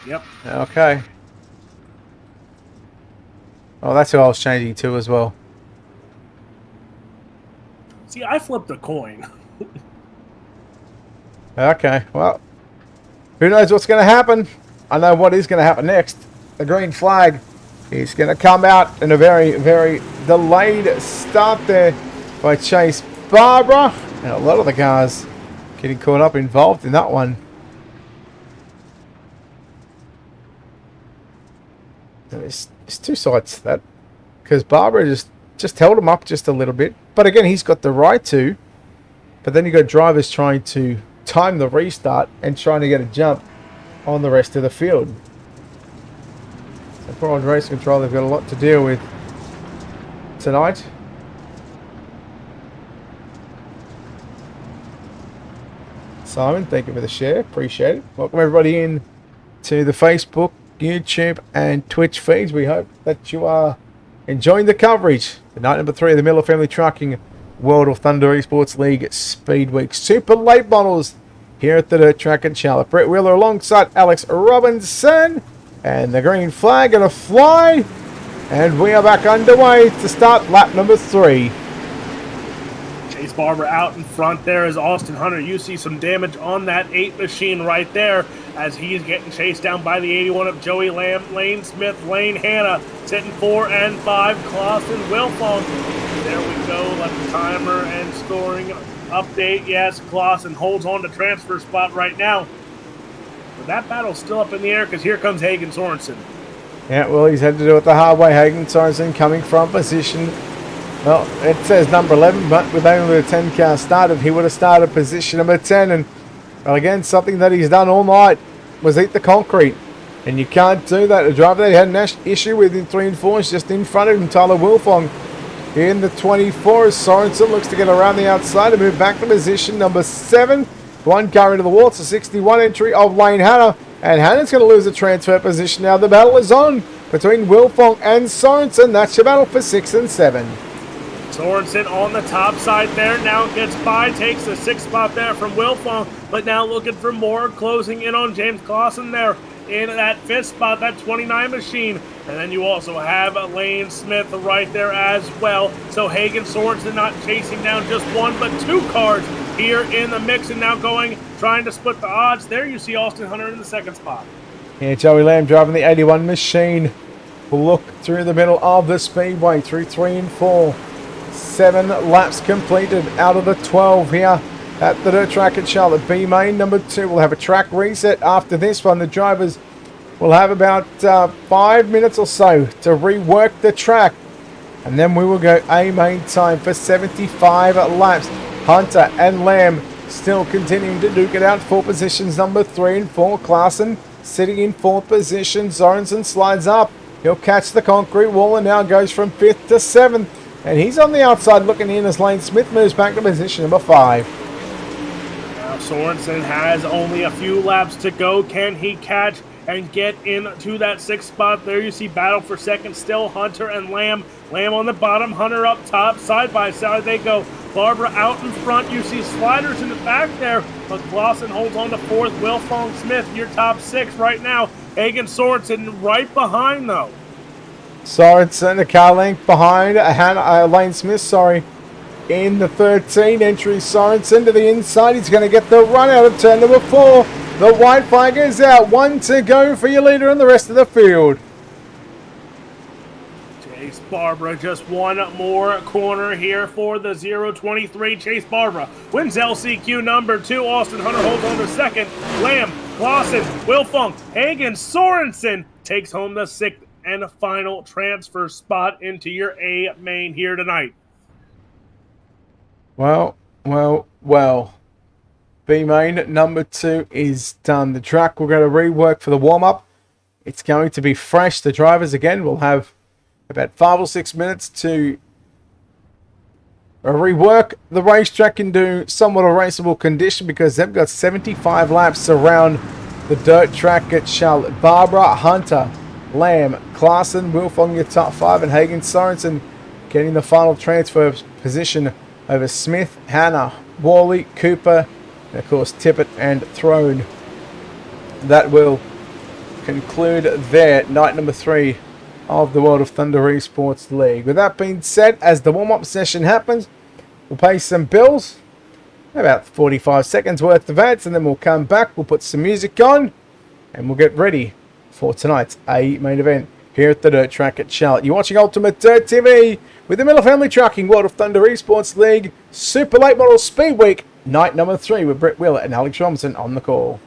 Yep. Okay. Oh, that's who I was changing to as well. See, I flipped a coin. Okay, well, who knows what's going to happen? I know what is going to happen next. The green flag is going to come out in a very, very delayed start there by Chase Barbara. And a lot of the cars getting caught up involved in that one. There's two sides to that. Because Barbara just held him up just a little bit. But again, he's got the right to. But then you've got drivers trying to time the restart and trying to get a jump on the rest of the field. So poor old race control, they've got a lot to deal with tonight. Simon, thank you for the share. Appreciate it. Welcome everybody in to the Facebook, YouTube and Twitch feeds. We hope that you are enjoying the coverage. The night number 3 of the Miller Family Trucking World of Thunder Esports League Speedweek Super Late Models here at the Dirt Track in Charlotte. Brett Wheeler alongside Alex Robinson. And the green flag going to fly. And we are back underway to start lap number 3. Chase Barber out in front there as Austin Hunter. You see some damage on that 8 machine right there as he's getting chased down by the 81 of Joey Lamb, Lane Smith, Lane Hanna, sitting 4 and 5, Clausen, Wilfong. There we go, let the timer and scoring update. Yes, Clausen holds on to transfer spot right now. But that battle's still up in the air because here comes Hagen Sorensen. Yeah, well, he's had to do it the hard way. Hagen Sorensen coming from position. Well, it says number 11, but with only the 10 car started, he would have started position number 10. And, well, again, something that he's done all night was eat the concrete. And you can't do that. The driver that he had an issue with in 3 and 4 is just in front of him, Tyler Wilfong. In the 24, Sorensen looks to get around the outside and move back to position number 7. One car into the wall. It's a 61 entry of Lane Hanna. And Hanna's going to lose a transfer position now. The battle is on between Wilfong and Sorensen. That's your battle for 6 and 7. Sorensen on the top side there, now gets by, takes the 6th spot there from Wilfong, but now looking for more, closing in on James Clausen there in that 5th spot, that 29 machine. And then you also have Lane Smith right there as well. So Hagen Sorensen not chasing down just 1 but 2 cars here in the mix, and now trying to split the odds. There you see Austin Hunter in the 2nd spot. Yeah, Joey Lamb driving the 81 machine. We'll look through the middle of the speedway through 3 and 4. 7 laps completed out of the 12 here at the Dirt Track at Charlotte. B main number 2 will have a track reset after this one. The drivers will have about 5 minutes or so to rework the track. And then we will go A main time for 75 laps. Hunter and Lamb still continuing to duke it out for positions number 3 and 4. Clausen sitting in 4th position. Sorensen slides up. He'll catch the concrete wall and now goes from 5th to 7th. And he's on the outside looking in as Lane Smith moves back to position number 5. Now Sorensen has only a few laps to go. Can he catch and get into that 6th spot? There you see battle for 2nd still, Hunter and Lamb. Lamb on the bottom, Hunter up top. Side by side they go. Barbara out in front. You see sliders in the back there. But Clausen holds on to 4th. Wilfong Smith, your top 6 right now. Hagen Sorensen right behind though. Sorensen, a car length behind Lane Smith, in the 13 entry. Sorensen to the inside. He's going to get the run out of turn number 4. The white flag is out. 1 to go for your leader and the rest of the field. Chase Barbara, just 1 more corner here for the 023. Chase Barbara wins LCQ number 2. Austin Hunter holds on to 2nd. Lamb, Clausen, Wilfong, Hagen Sorensen takes home the 6th and a final transfer spot into your A main here tonight. Well. B main number 2 is done. The track we're going to rework for the warm-up. It's going to be fresh. The drivers, again, will have about 5 or 6 minutes to rework the racetrack into somewhat a raceable condition because they've got 75 laps around the dirt track at Charlotte. Barbara, Hunter, Lamb, Clausen, Wilfong your top 5, and Hagen Sorensen getting the final transfer position over Smith, Hanna, Worley, Cooper, and of course Tippett and Throne. That will conclude their night number 3 of the World of Thunder Esports League. With that being said, as the warm-up session happens, we'll pay some bills, about 45 seconds worth of ads, and then we'll come back, we'll put some music on, and we'll get ready for tonight's main event here at the dirt track at Charlotte. You're watching Ultimate Dirt TV with the Miller Family Trucking World of Thunder Esports League Super Late Model Speed Week, night number 3 with Brett Wheeler and Alex Robinson on the call.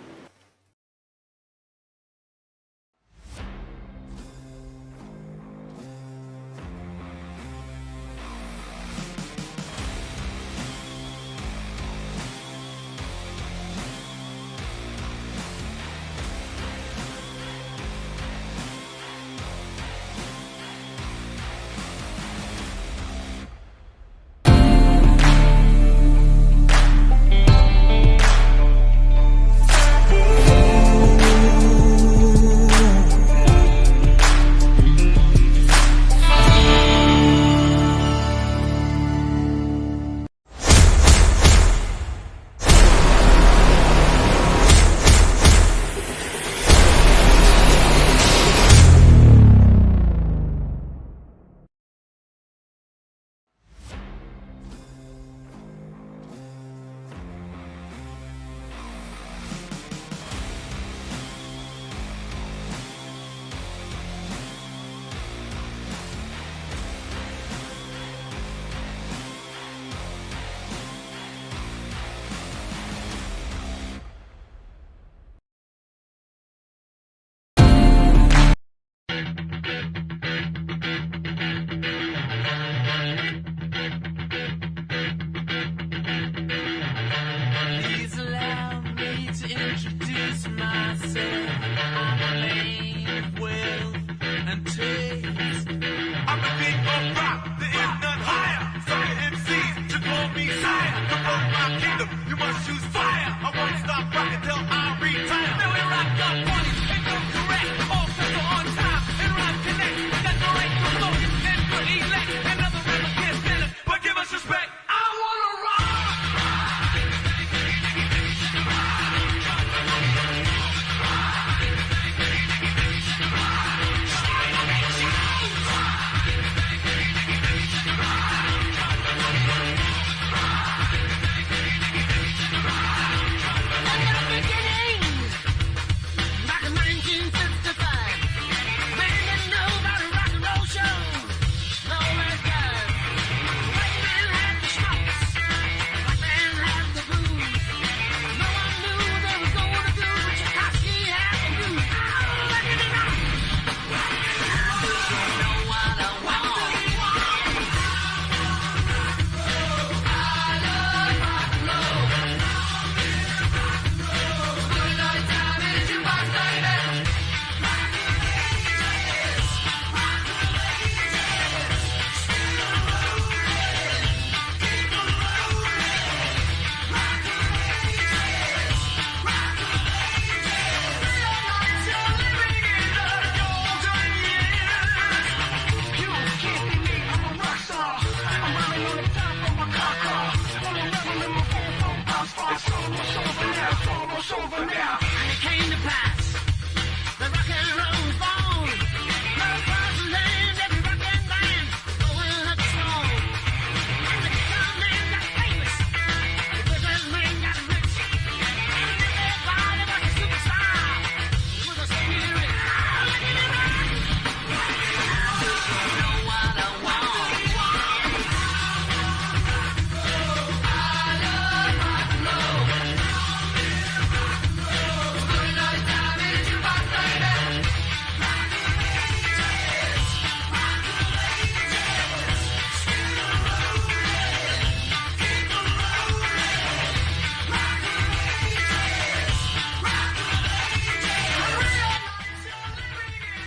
Please allow me to introduce myself. I'm a man of wealth and taste. I'm the king of rock, there is none higher. Sucker MCs to call me sire. To roll my kingdom, you must choose fire. I won't stop rocking till I retire. Now we rock up parties and go correct. All sets are on time and rhyme connect. Decorate the slogan and good elect. Another rapper can't stand it, but give us respect. I wanna rock.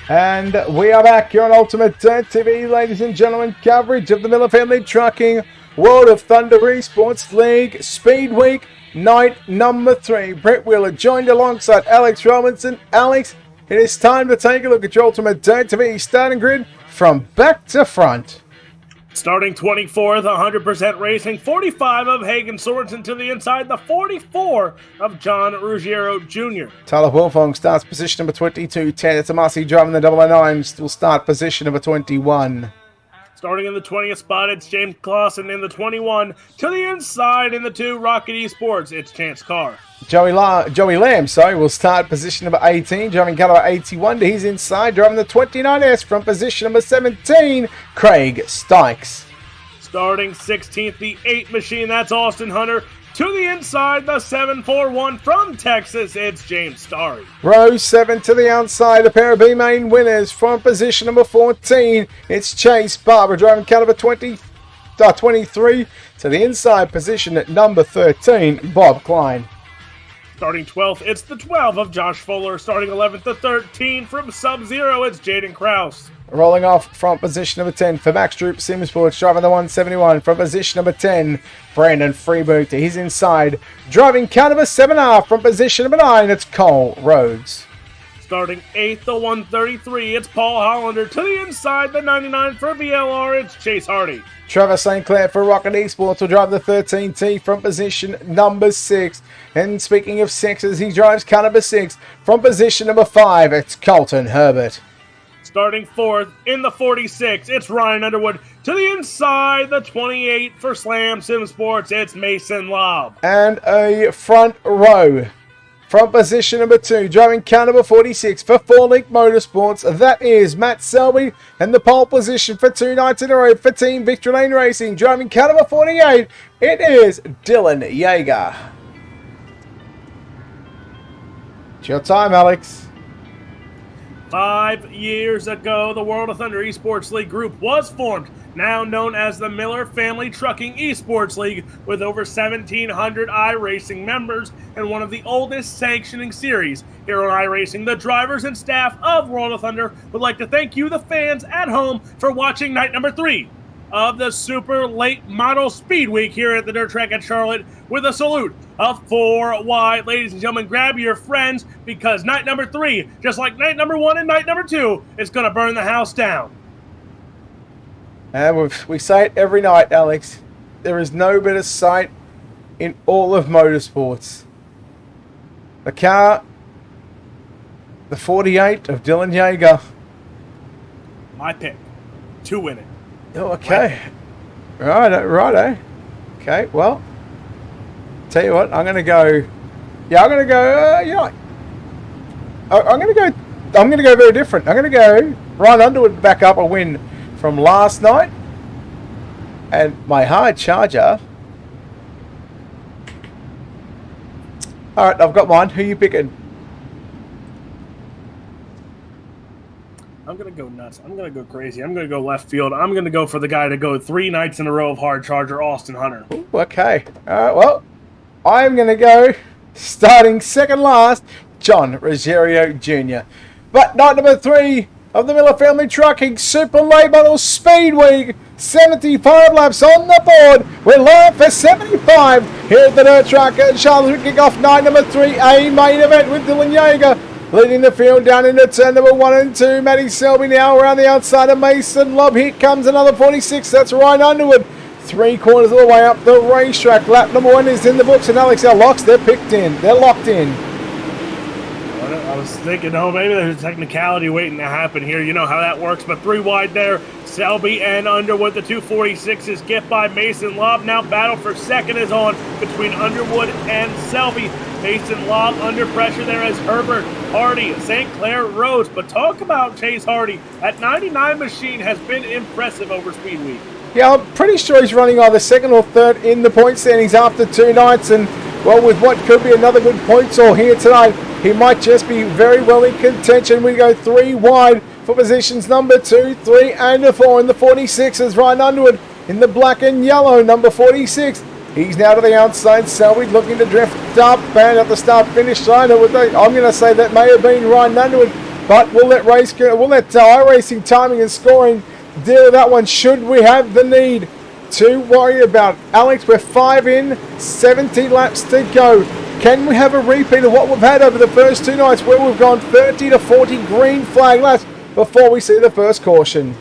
And we are back here on Ultimate Dirt TV, ladies and gentlemen. Coverage of the Miller Family Trucking World of Thunder Esports League Speed Week, night number 3. Brett Wheeler joined alongside Alex Robinson. Alex, it is time to take a look at your Ultimate Dirt TV starting grid from back to front. Starting 24th, 100% Racing, 45 of Hagen Sorensen to the inside, the 44 of John Ruggiero Jr. Tyler Wilfong starts position number 22. Tanner Tomasi driving the 009 will start position number 21. Starting in the 20th spot, it's James Clausen in the 21. To the inside in the 2, Rocket Esports, it's Chance Carr. Joey Lamb, will start position number 18, driving car number 81 to his inside, driving the 29S from position number 17, Craig Stykes. Starting 16th, the 8 machine, that's Austin Hunter. To the inside, the 741 from Texas, it's James Starry. Row 7 to the outside, the pair of B-main winners from position number 14, it's Chase Barber, driving car number 23. To the inside position at number 13, Bob Klein. Starting 12th, it's the 12 of Josh Fuller. Starting 11th, the 13 from Sub-Zero, it's Jaden Krause. Rolling off from position number 10 for Max Droop Simsports, driving the 171 from position number 10, Brandon Freeboot to his inside. Driving car number 7R from position number 9, it's Cole Rhodes. Starting 8th, the 133, it's Paul Hollander. To the inside, the 99 for VLR, it's Chase Hardy. Trevor St. Clair for Rocket Esports will drive the 13T from position number 6. And speaking of 6s, he drives car number 6 from position number 5. It's Colton Herbert. Starting 4th in the 46, it's Ryan Underwood. To the inside, the 28 for Slam Sim Sports, it's Mason Lobb. And a front row from position number 2, driving car number 46 for 4Link Motorsports, that is Matt Selby. And the pole position for 2 nights in a row for Team Victory Lane Racing, driving car number 48, it is Dylan Yeager. It's your time, Alex. 5 years ago, the World of Thunder Esports League group was formed, now known as the Miller Family Trucking Esports League, with over 1,700 iRacing members and one of the oldest sanctioning series. Here on iRacing, the drivers and staff of World of Thunder would like to thank you, the fans at home, for watching night number 3 of the super late model Speed Week here at the dirt track at Charlotte, with a salute of 4 wide. Ladies and gentlemen, grab your friends, because night number 3, just like night number 1 and night number 2, is going to burn the house down. And we say it every night, Alex. There is no better sight in all of motorsports. The car, the 48 of Dylan Yeager. My pick to win it. Oh, okay. Righto. Okay, well, tell you what, I'm going to go. Yeah, I'm going to go. I'm going to go very different. I'm going to go Ryan Underwood back up a win from last night, and my hard charger. All right, I've got mine. Who are you picking? I'm going to go nuts. I'm going to go crazy. I'm going to go left field. I'm going to go for the guy to go 3 nights in a row of hard charger, Austin Hunter. Ooh, okay. All right, well, I'm going to go starting second last, John Ruggiero Jr. But night number 3 of the Miller Family Trucking Super Late Model Speed Week, 75 laps on the board. We're live for 75 here at the dirt track at Charlotte. We kick off night number 3, a main event with Dylan Yeager leading the field down into turn number 1 and 2. Matty Selby now around the outside of Mason Lobb. Here comes another 46. That's Ryan Underwood. 3/4 of the way up the racetrack. Lap number 1 is in the books, and Alex, our locks, they're picked in. They're locked in. I was thinking, maybe there's a technicality waiting to happen here. You know how that works, but 3 wide there. Selby and Underwood, the 246s get by Mason Lobb. Now battle for second is on between Underwood and Selby. Mason Lobb under pressure there as Herbert, Hardy, St. Clair, Rhodes. But talk about Chase Hardy. That 99 machine has been impressive over Speed Week. Yeah, I'm pretty sure he's running either second or third in the point standings after 2 nights. And, well, with what could be another good points all here tonight, he might just be very well in contention. We go 3 wide for positions number 2, 3, and 4 in the 46s. Ryan Underwood in the black and yellow, number 46. He's now to the outside. Selby looking to drift up and at the start-finish line. I'm going to say that may have been Ryan Underwood, but we'll let iRacing timing and scoring deal with that one should we have the need to worry about. Alex, we're 5 in, 70 laps to go. Can we have a repeat of what we've had over the first 2 nights, where we've gone 30 to 40 green flag laps before we see the first caution?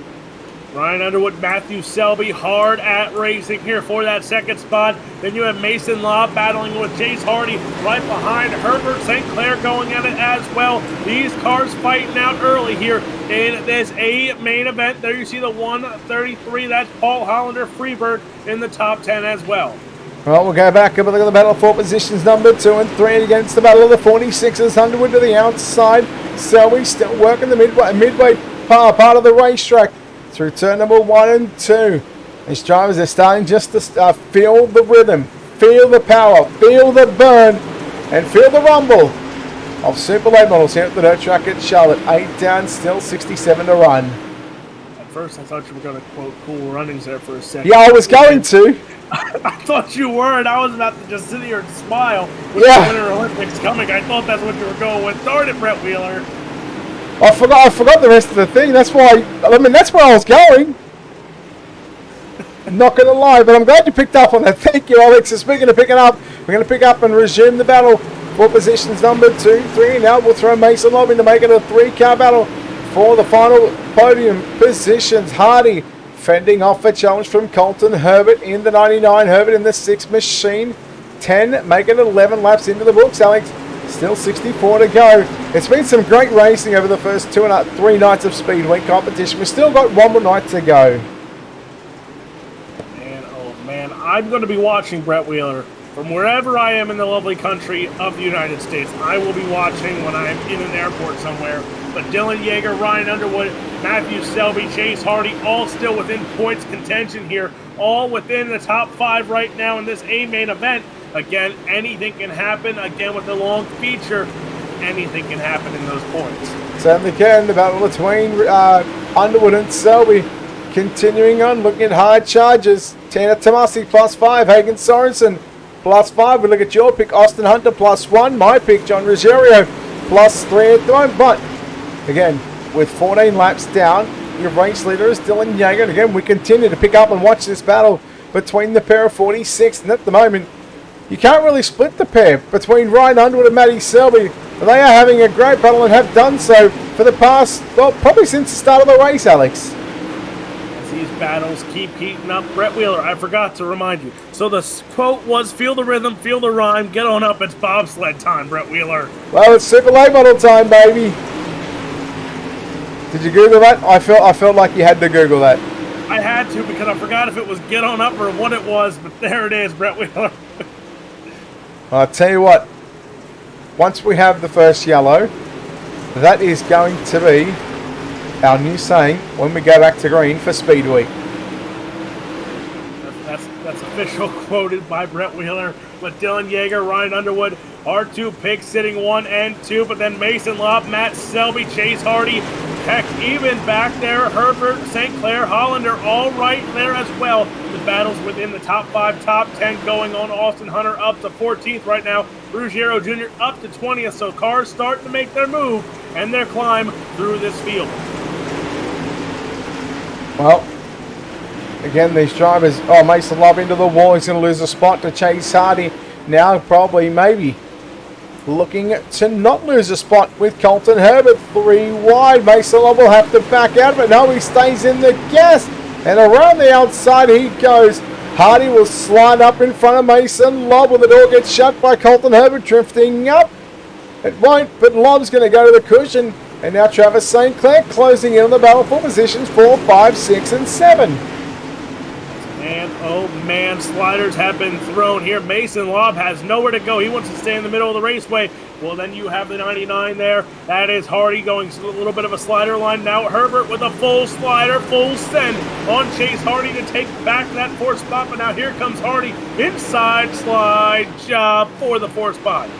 Ryan Underwood, Matthew Selby, hard at racing here for that second spot. Then you have Mason Lobb battling with Chase Hardy right behind Herbert St. Clair going at it as well. These cars fighting out early here in this A main event. There you see the 133. That's Paul Hollander Freebird in the top 10 as well. Well, we'll go back up and look at the battle for positions number 2 and 3 against the battle of the 46ers. Underwood to the outside. Selby still working the midway part of the racetrack through turn number 1 and 2. These drivers are starting just to feel the rhythm, feel the power, feel the burn, and feel the rumble of Super Late Models here at the dirt track at Charlotte. 8 down, still 67 to run. At first, I thought you were going to quote Cool Runnings there for a second. Yeah, I was going to. I thought you were, and I was about to just sit here and smile with Yeah. the Winter Olympics coming. I thought that's what you were going with. Darn it, Brett Wheeler. I forgot the rest of the thing. That's why, that's where I was going. I'm not going to lie, but I'm glad you picked up on that. Thank you, Alex. So speaking of picking up, we're going to pick up and resume the battle for positions number 2, 3. Now we'll throw Mason Lobb in to make it a 3-car battle for the final podium positions. Hardy fending off a challenge from Colton Herbert in the 99. Herbert in the 6 machine. 10, making 11 laps into the books, Alex. Still 64 to go. It's been some great racing over the first 3 nights of Speedweek competition. We've still got 1 more night to go. Man, oh man, I'm going to be watching Brett Wheeler from wherever I am in the lovely country of the United States. I will be watching when I'm in an airport somewhere. But Dylan Yeager, Ryan Underwood, Matthew Selby, Chase Hardy, all still within points contention here. All within the top 5 right now in this A main event. Again, anything can happen. Again, with the long feature, anything can happen in those points. Certainly can. The battle between Underwood and Selby continuing on, looking at hard charges. Tanner Tomasi +5, Hagen Sorensen +5. We look at your pick, Austin Hunter +1. My pick, John Ruggiero +3 at the moment. But again, with 14 laps down, your race leader is Dylan Yeager. And again, we continue to pick up and watch this battle between the pair of 46. And at the moment, you can't really split the pair between Ryan Underwood and Matty Selby. They are having a great battle and have done so for the past, well, probably since the start of the race, Alex. As these battles keep heating up, Brett Wheeler, I forgot to remind you. So the quote was, feel the rhythm, feel the rhyme, get on up, it's bobsled time, Brett Wheeler. Well, it's Super Late Model time, baby. Did you Google that? I felt like you had to Google that. I had to because I forgot if it was get on up or what it was, but there it is, Brett Wheeler. I'll tell you what, once we have the first yellow, that is going to be our new saying when we go back to green for Speedweek. That's official, quoted by Brett Wheeler. With Dylan Yeager, Ryan Underwood, R2 picks sitting 1 and 2, but then Mason Lobb, Matt Selby, Chase Hardy, heck, even back there, Herbert, St. Clair, Hollander, all right there as well. The battles within the top 5, top 10 going on. Austin Hunter up to 14th right now. Ruggiero Jr. up to 20th, so cars start to make their move and their climb through this field. Well, again, these drivers, Mason Lobb into the wall. He's going to lose a spot to Chase Hardy. Now probably maybe looking to not lose a spot with Colton Herbert 3 wide. Mason Lobb will have to back out, but no, he stays in the gas. And around the outside he goes. Hardy will slide up in front of Mason Lobb when the door gets shut by Colton Herbert drifting up. It won't, but Lobb's going to go to the cushion. And now Travis St. Clair closing in on the battle for positions 4, 5, 6, and 7. And oh man, sliders have been thrown here. Mason Lobb has nowhere to go. He wants to stay in the middle of the raceway. Well, then you have the 99 there. That is Hardy going a little bit of a slider line. Now Herbert with a full slider, full send on Chase Hardy to take back that 4th spot. But now here comes Hardy. Inside slide job for the 4th spot.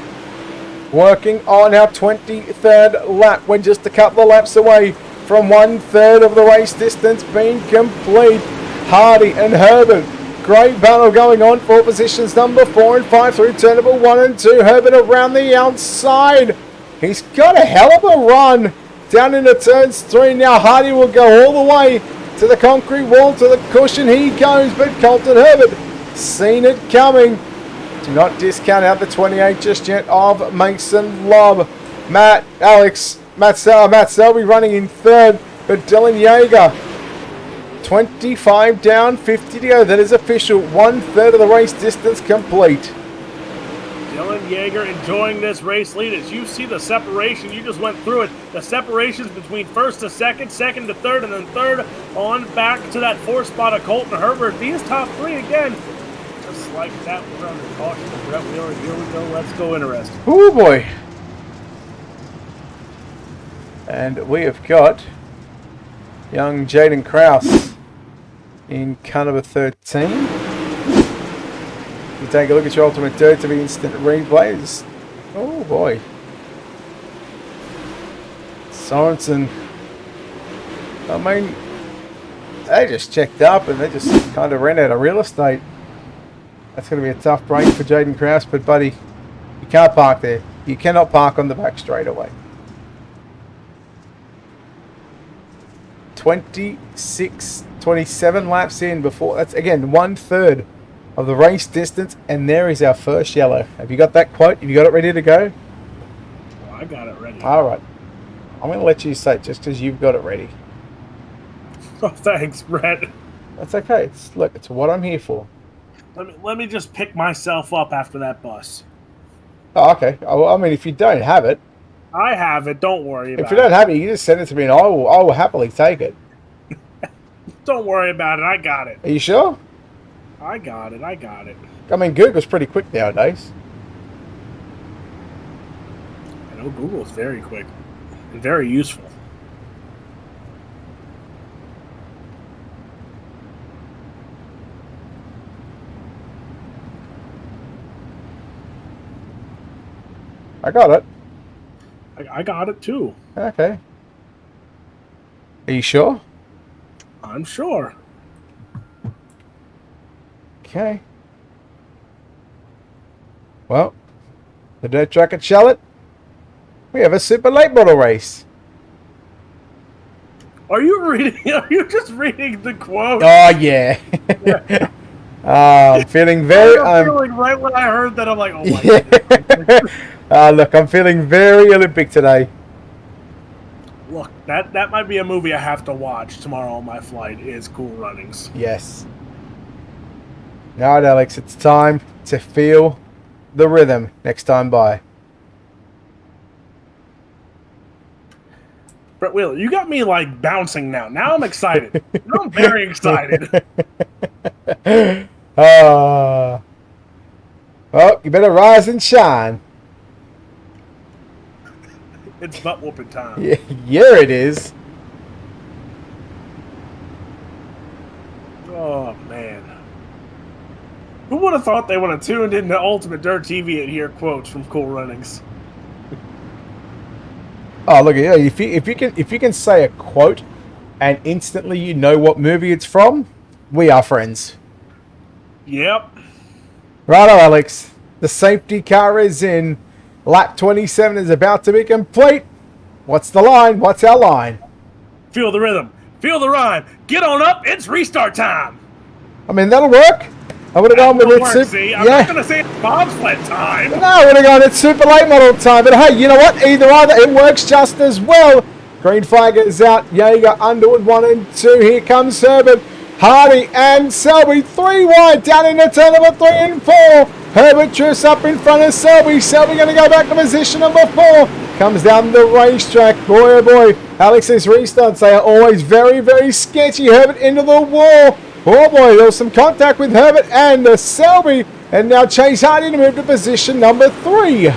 Working on our 23rd lap. We're just a couple of laps away from 1/3 of the race distance being complete. Hardy and Herbert, great battle going on for positions number 4 and 5 through turn number 1 and 2. Herbert around the outside. He's got a hell of a run down into turns 3. Now Hardy will go all the way to the concrete wall, to the cushion he goes, but Colton Herbert seen it coming. Do not discount out the 28 just yet of Mason Lobb. Matt Selby running in 3rd, but Dylan Yeager 25 down, 50 to go. That is official. 1/3 of the race distance complete. Dylan Yeager enjoying this race lead. As you see the separation, you just went through it. The separations between first to second, second to third, and then third on back to that fourth spot of Colton Herbert. These top three again, just like that. We're under caution of Brett Wheeler. Here we go. Let's go interesting. Oh boy. And we have got young Jaden Krause in car number 13. You take a look at your UltimateDirtTV instant replays. Oh boy. Sorensen. I mean, they just checked up and they just kind of ran out of real estate. That's going to be a tough break for Jaden Krause, but buddy, you can't park there. You cannot park on the back straightaway. 27 laps in before. That's again 1/3 of the race distance, and there is our first yellow. Have you got that quote? Have you got it ready to go? Oh, I got it ready. All right. I'm going to let you say it just because you've got it ready. Oh, thanks, Brett. That's okay. Look, it's what I'm here for. Let me just pick myself up after that bus. Oh, okay. I mean, if you don't have it, I have it. Don't worry about it. if you don't have it, you just send it to me, and I will happily take it. Don't worry about it. I got it. Are you sure? I got it. I got it. I mean, Google's pretty quick nowadays. I know Google's very quick and very useful. I got it. I got it too. Okay. Are you sure? I'm sure. Okay. Well, the dirt track at Charlotte, we have a super late model race. Are you reading? Are you just reading the quote? Oh yeah. I'm feeling very. I'm feeling right when I heard that. I'm like, oh my god. Look, I'm feeling very Olympic today. Look, that might be a movie I have to watch tomorrow on my flight. Is Cool Runnings. Yes. All right, Alex, it's time to feel the rhythm next time by. Brett Wheeler, you got me like bouncing now. Now I'm excited. Now I'm very excited. Well, you better rise and shine. It's butt whooping time. Yeah, it is. Oh man. Who would have thought they would have tuned into UltimateDirtTV and hear quotes from Cool Runnings? Oh, look, yeah, if you can say a quote and instantly you know what movie it's from, we are friends. Yep. Righto, Alex. The safety car is in. Lap 27 is about to be complete. What's the line? What's our line? Feel the rhythm. Feel the rhyme. Get on up. It's restart time. I mean, that'll work. I would have gone with it. I'm not going to say it's bobsled time. No, I would have gone it's super late model time. But hey, you know what? Either it works just as well. Green flag is out. Yeager, Underwood 1 and 2. Here comes Herbert, Hardy, and Selby. 3 wide down into turn number 3 and 4. Herbert drifts up in front of Selby. Selby going to go back to position number 4. Comes down the racetrack. Boy, oh boy. Alex's restarts, they are always very, very sketchy. Herbert into the wall. Oh boy, there was some contact with Herbert and Selby. And now Chase Hardy to move to position number 3.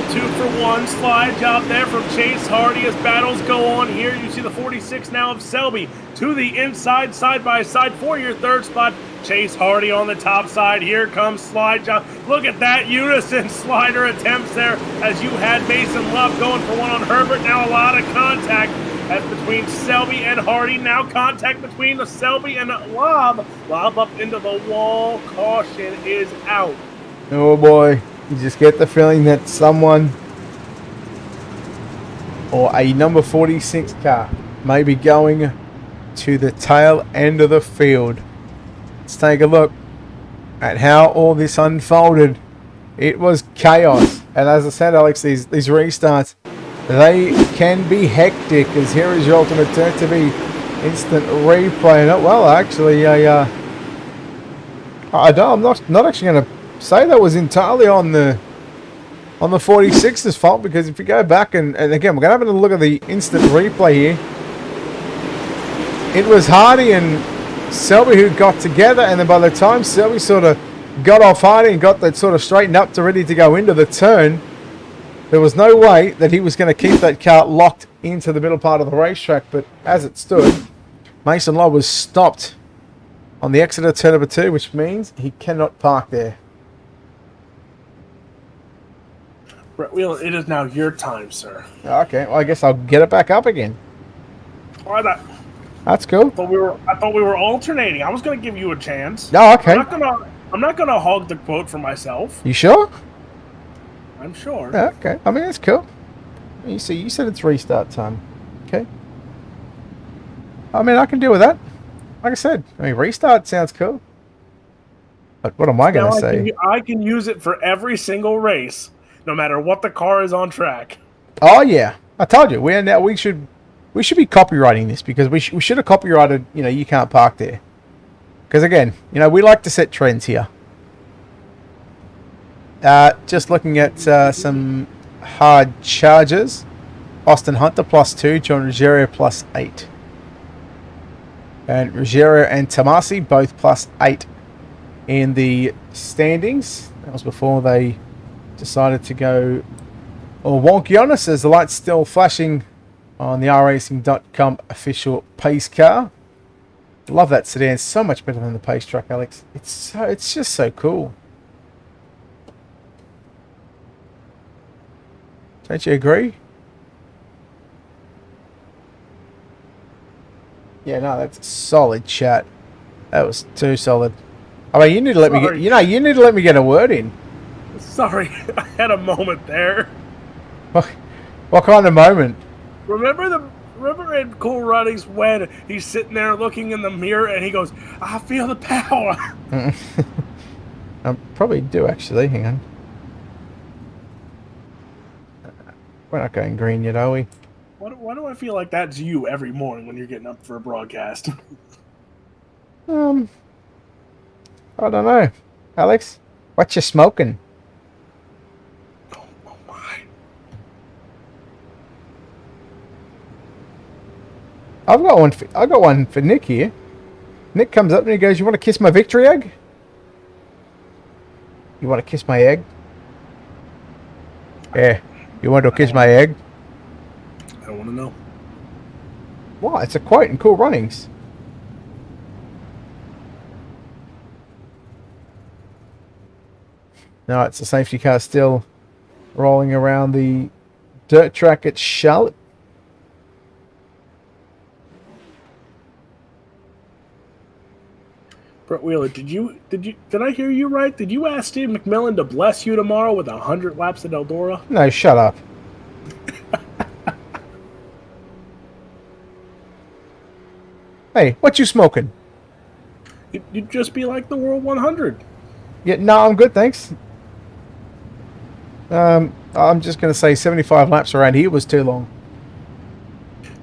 2-for-1 slide job there from Chase Hardy as battles go on here. You see the 46 now of Selby to the inside, side by side for your third spot. Chase Hardy on the top side. Here comes slide job. Look at that unison slider attempts there as you had Mason Love going for one on Herbert. Now a lot of contact as between Selby and Hardy. Now contact between the Selby and Lob. Lob up into the wall. Caution is out. Oh boy. You just get the feeling that someone or a number 46 car may be going to the tail end of the field. Let's take a look at how all this unfolded. It was chaos. And as I said, Alex, these restarts, they can be hectic. As here is your UltimateDirtTV instant replay in it. Well, actually, I'm not actually going to say that was entirely on the 46's fault, because if you go back and again, we're going to have a look at the instant replay here. It was Hardy and Selby who got together, and then by the time Selby sort of got off Hardy and got that sort of straightened up to ready to go into the turn, there was no way that he was going to keep that car locked into the middle part of the racetrack. But as it stood, Mason Lowe was stopped on the exit of turn number 2, which means he cannot park there. Brett Wheeler, it is now your time, sir. Okay, well, I guess I'll get it back up again. Why that? That's cool. I thought we were alternating. I was going to give you a chance. Oh, okay. I'm not gonna hog the quote for myself. You sure? I'm sure. Yeah, okay. I mean, that's cool. You see, you said it's restart time. Okay. I mean, I can deal with that. Like I said, I mean, restart sounds cool. But what am I going to say? I can use it for every single race, no matter what the car is on track. Oh yeah, I told you. We should be copywriting this, because we should have copyrighted. You know, you can't park there. Because again, you know, we like to set trends here. Just looking at some hard charges. Austin Hunter +2, John Ruggiero +8. And Ruggiero and Tomasi both +8 in the standings. That was before they decided to go all wonky on us, as the light's still flashing on the iRacing.com official pace car. Love that sedan. So much better than the pace truck, Alex. It's just so cool. Don't you agree? Yeah, no, that's solid chat. That was too solid. I mean, you need to let me get. You need to let me get a word in. Sorry, I had a moment there. What kind of moment? Remember in Cool Runnings when he's sitting there looking in the mirror and he goes, "I feel the power." I probably do actually. Hang on. We're not going green yet, are we? Why do I feel like that's you every morning when you're getting up for a broadcast? I don't know. Alex, what you smoking? Oh my. I got one for Nick here. Nick comes up and he goes, "You want to kiss my victory egg? You want to kiss my egg? Yeah. You want to kiss my egg?" I don't want to know. Wow, it's a quote in Cool Runnings. No, it's a safety car still rolling around the dirt track at Charlotte. Brett Wheeler, did I hear you right? Did you ask Steve McMillan to bless you tomorrow with 100 laps at Eldora? No, shut up. Hey, what you smoking? You'd just be like the World 100. Yeah, no, I'm good, thanks. I'm just going to say 75 laps around here was too long.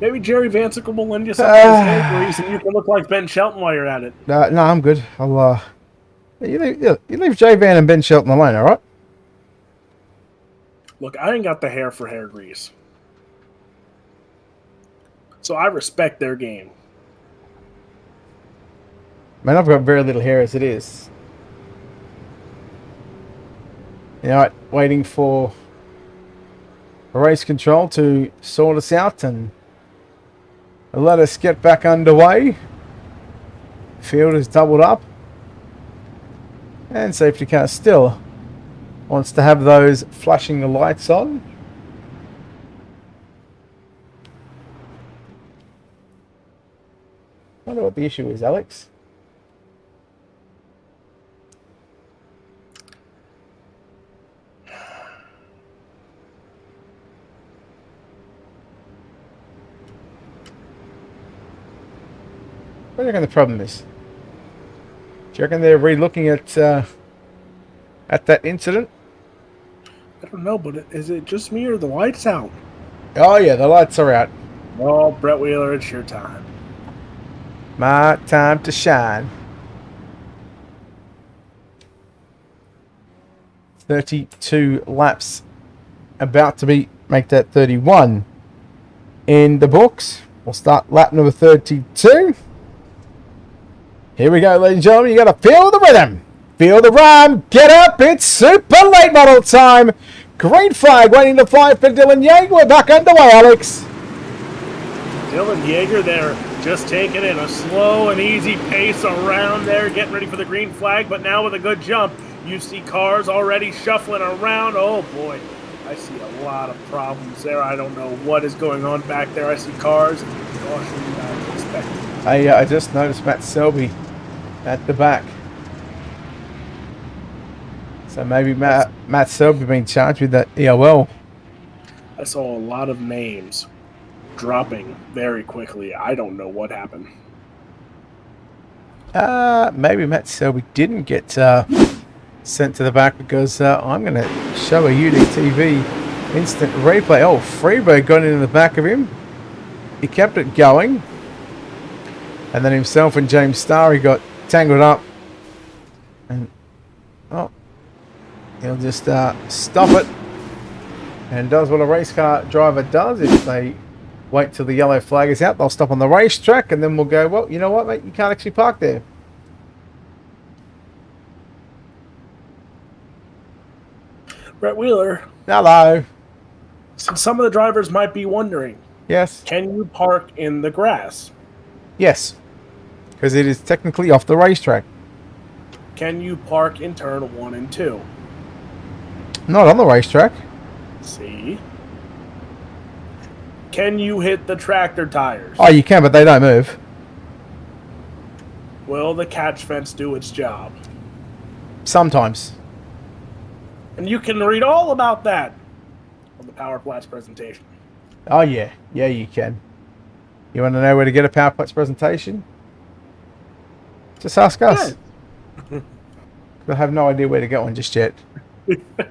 Maybe Jerry Vancicle will lend you some of his hair grease and you can look like Ben Shelton while you're at it. No, I'm good. You leave J Van and Ben Shelton alone, all right? Look, I ain't got the hair for hair grease. So I respect their game. Man, I've got very little hair as it is. You know, waiting for race control to sort us out and let us get back underway. Field is doubled up. And safety car still wants to have those flashing the lights on. I wonder what the issue is, Alex. What do you reckon the problem is? Do you reckon they're re-looking at that incident? I don't know, but is it just me or the lights out? Oh yeah, the lights are out. Oh, Brett Wheeler, it's your time. My time to shine. 32 laps. About to make that 31 in the books. We'll start lap number 32. Here we go, ladies and gentlemen. You got to feel the rhythm. Feel the rhyme. Get up. It's super late model time. Green flag waiting to fly for Dylan Yeager. We're back underway, Alex. Dylan Yeager there, just taking it a slow and easy pace around there, getting ready for the green flag, but now with a good jump. You see cars already shuffling around. Oh boy, I see a lot of problems there. I don't know what is going on back there. I see cars caution not expected. I just noticed Matt Selby at the back. So maybe Matt Selby being charged with that EOL. I saw a lot of names dropping very quickly. I don't know what happened. Maybe Matt Selby didn't get sent to the back because I'm going to show a UltimateDirtTV instant replay. Oh, Freeberg got in the back of him. He kept it going. And then himself and James Starry got tangled up. And, oh, he'll just stop it. And does what a race car driver does. If they wait till the yellow flag is out, they'll stop on the racetrack. And then we'll go, well, you know what, mate? You can't actually park there. Brett Wheeler. Hello. Some of the drivers might be wondering, Yes. can you park in the grass? Yes. Because it is technically off the racetrack. Can you park in turn 1 and 2? Not on the racetrack. See? Can you hit the tractor tires? Oh, you can, but they don't move. Will the catch fence do its job? Sometimes. And you can read all about that on the Power Plats presentation. Oh, yeah. Yeah, you can. You want to know where to get a PowerPoint presentation? Just ask us. Yeah. I have no idea where to get one just yet. I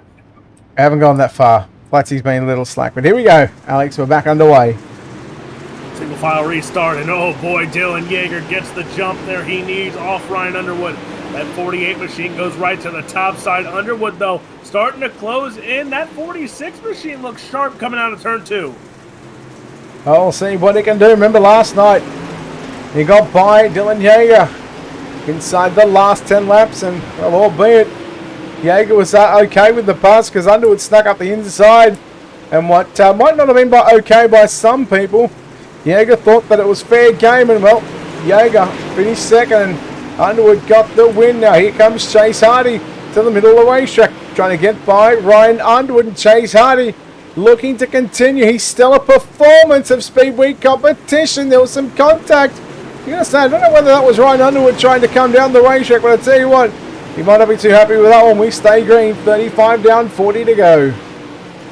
haven't gone that far. Platsy's been a little slack. But here we go, Alex. We're back underway. Single file restart, and oh boy, Dylan Yeager gets the jump there he needs off Ryan Underwood. That 48 machine goes right to the top side. Underwood, though, starting to close in. That 46 machine looks sharp coming out of turn 2. Oh, we'll see what he can do. Remember last night, he got by Dylan Yeager inside the last 10 laps, and well, albeit Yeager was okay with the pass because Underwood snuck up the inside, and what might not have been okay by some people, Yeager thought that it was fair game, and well, Yeager finished second, and Underwood got the win. Now here comes Chase Hardy to the middle of the racetrack, trying to get by Ryan Underwood, and Chase Hardy looking to continue his stellar performance of Speedweek competition. There was some contact. You're going to say, I don't know whether that was Ryan Underwood trying to come down the racetrack, but I tell you what, he might not be too happy with that one. We stay green, 35 down, 40 to go.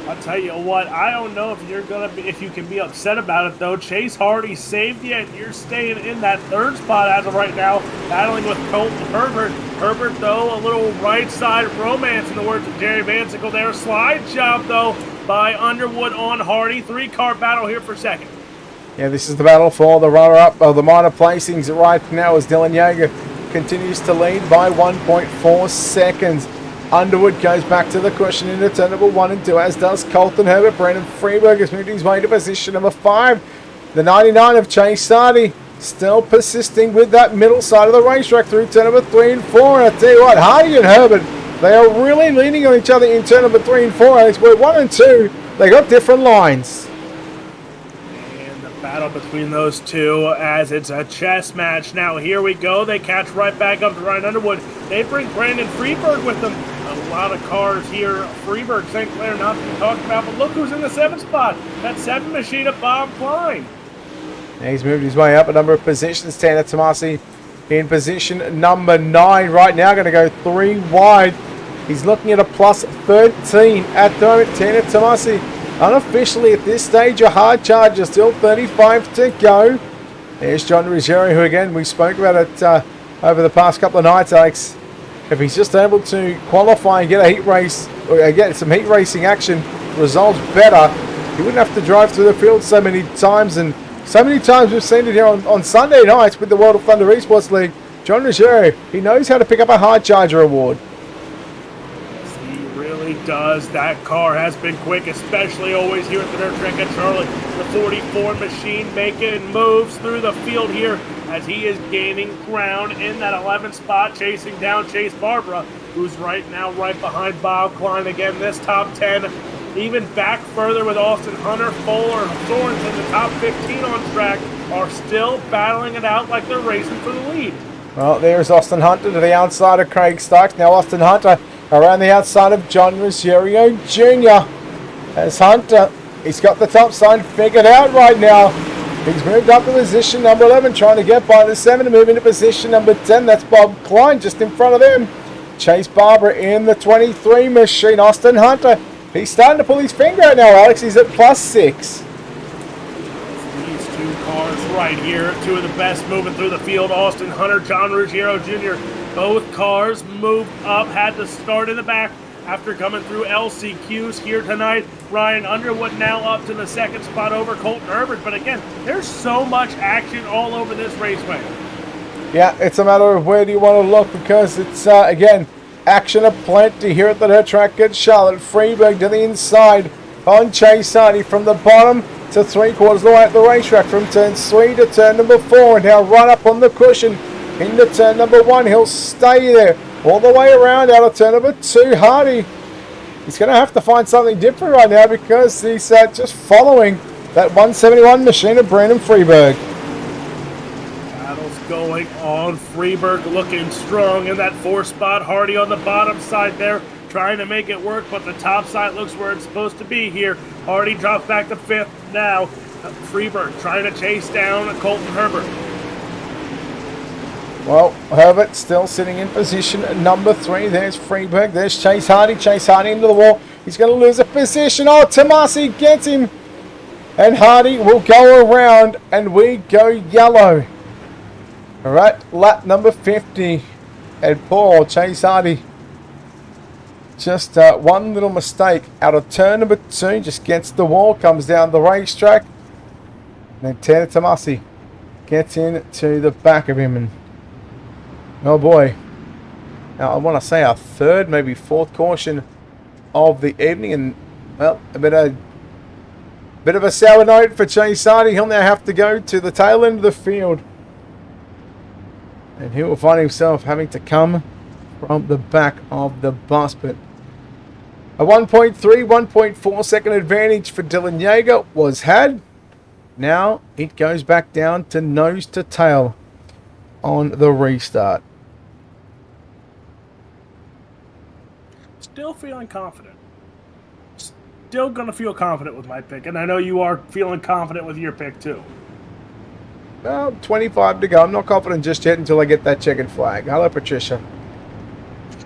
I'll tell you what, I don't know if you can be upset about it though. Chase Hardy saved you, and you're staying in that third spot as of right now, battling with Colton Herbert. Herbert though, a little right side romance in the words of Jerry Vansickle there. Slide job though by Underwood on Hardy. 3-car battle here for second. Yeah, this is the battle for the runner-up of the minor placings right now as Dylan Yeager continues to lead by 1.4 seconds. Underwood goes back to the cushion into turn number 1 and 2, as does Colton Herbert. Brandon Freeberg has moved his way to position number 5. The 99 of Chase Hardy still persisting with that middle side of the racetrack through turn number 3 and 4. And I tell you what, Hardy and Herbert, they are really leaning on each other in turn number 3 and 4. Alex, where 1 and 2, they got different lines. Battle between those two as it's a chess match. Now here we go. They catch right back up to Ryan Underwood. They bring Brandon Freeberg with them. A lot of cars here. Freeberg, St. Clair not to be talked about, but look who's in the 7th spot. That 7 machine of Bob Klein. And he's moved his way up a number of positions. Tanner Tomasi in position number 9 right now. Going to go 3 wide. He's looking at a plus 13 at the moment. Tanner Tomasi unofficially at this stage a hard charger, still 35 to go. There's John Ruggiero, who again we spoke about it over the past couple of nights, Alex. If he's just able to qualify and get a heat race, or get some heat racing action, results better, he wouldn't have to drive through the field so many times and So many times we've seen it here on Sunday nights with the World of Thunder Esports League. John Ruggiero, he knows how to pick up a hard charger award. He really does. That car has been quick, especially always here at the dirt track at Charlotte. The 44 machine making moves through the field here as he is gaining ground in that 11th spot, chasing down Chase Barbara, who's right now right behind Bob Klein. Again, this top 10, even back further with Austin Hunter, Fuller, Sorensen, the top 15 on track, are still battling it out like they're racing for the lead. Well, there's Austin Hunter to the outside of Craig Starks. Now Austin Hunter around the outside of John Ruggiero Jr. As Hunter, he's got the top sign figured out right now. He's moved up to position number 11, trying to get by the 7 to move into position number 10. That's Bob Klein just in front of them. Chase Barbara in the 23 machine. Austin Hunter, he's starting to pull his finger out now, Alex. He's at +6. These two cars right here, two of the best moving through the field. Austin Hunter, John Ruggiero Jr. Both cars moved up, had to start in the back after coming through LCQs here tonight. Ryan Underwood now up to the 2nd spot over Colton Herbert. But again, there's so much action all over this raceway. Yeah, it's a matter of where do you want to look, because it's, again, action aplenty here at the dirt track at Charlotte. Freeberg to the inside on Chase Hardy from the bottom to 3/4 of the way at the racetrack from turn 3 to turn number 4. And now right up on the cushion into turn number 1. He'll stay there all the way around out of turn number 2. Hardy, he's going to have to find something different right now because he's just following that 171 machine of Brandon Freeberg. Battle's going on. Freeberg looking strong in that 4th spot. Hardy on the bottom side there, trying to make it work, but the top side looks where it's supposed to be here. Hardy drops back to 5th now. Freeberg trying to chase down Colton Herbert. Well, Herbert still sitting in position at number 3. There's Freeberg. There's Chase Hardy. Chase Hardy into the wall. He's going to lose a position. Oh, Tomasi gets him. And Hardy will go around, and we go yellow. All right, lap number 50. And poor Chase Hardy. Just one little mistake out of turn number 2. Just gets the wall, comes down the racetrack. And then Tanner Tomasi gets in to the back of him. And oh boy. Now I want to say our 3rd, maybe 4th caution of the evening. And well, a bit of a sour note for Chase Hardy. He'll now have to go to the tail end of the field. And he will find himself having to come from the back of the bus. But a 1.3, 1.4 second advantage for Dylan Yeager was had. Now it goes back down to nose to tail on the restart. Still feeling confident. Still going to feel confident with my pick, and I know you are feeling confident with your pick too. Well, 25 to go. I'm not confident just yet until I get that checkered flag. Hello, Patricia.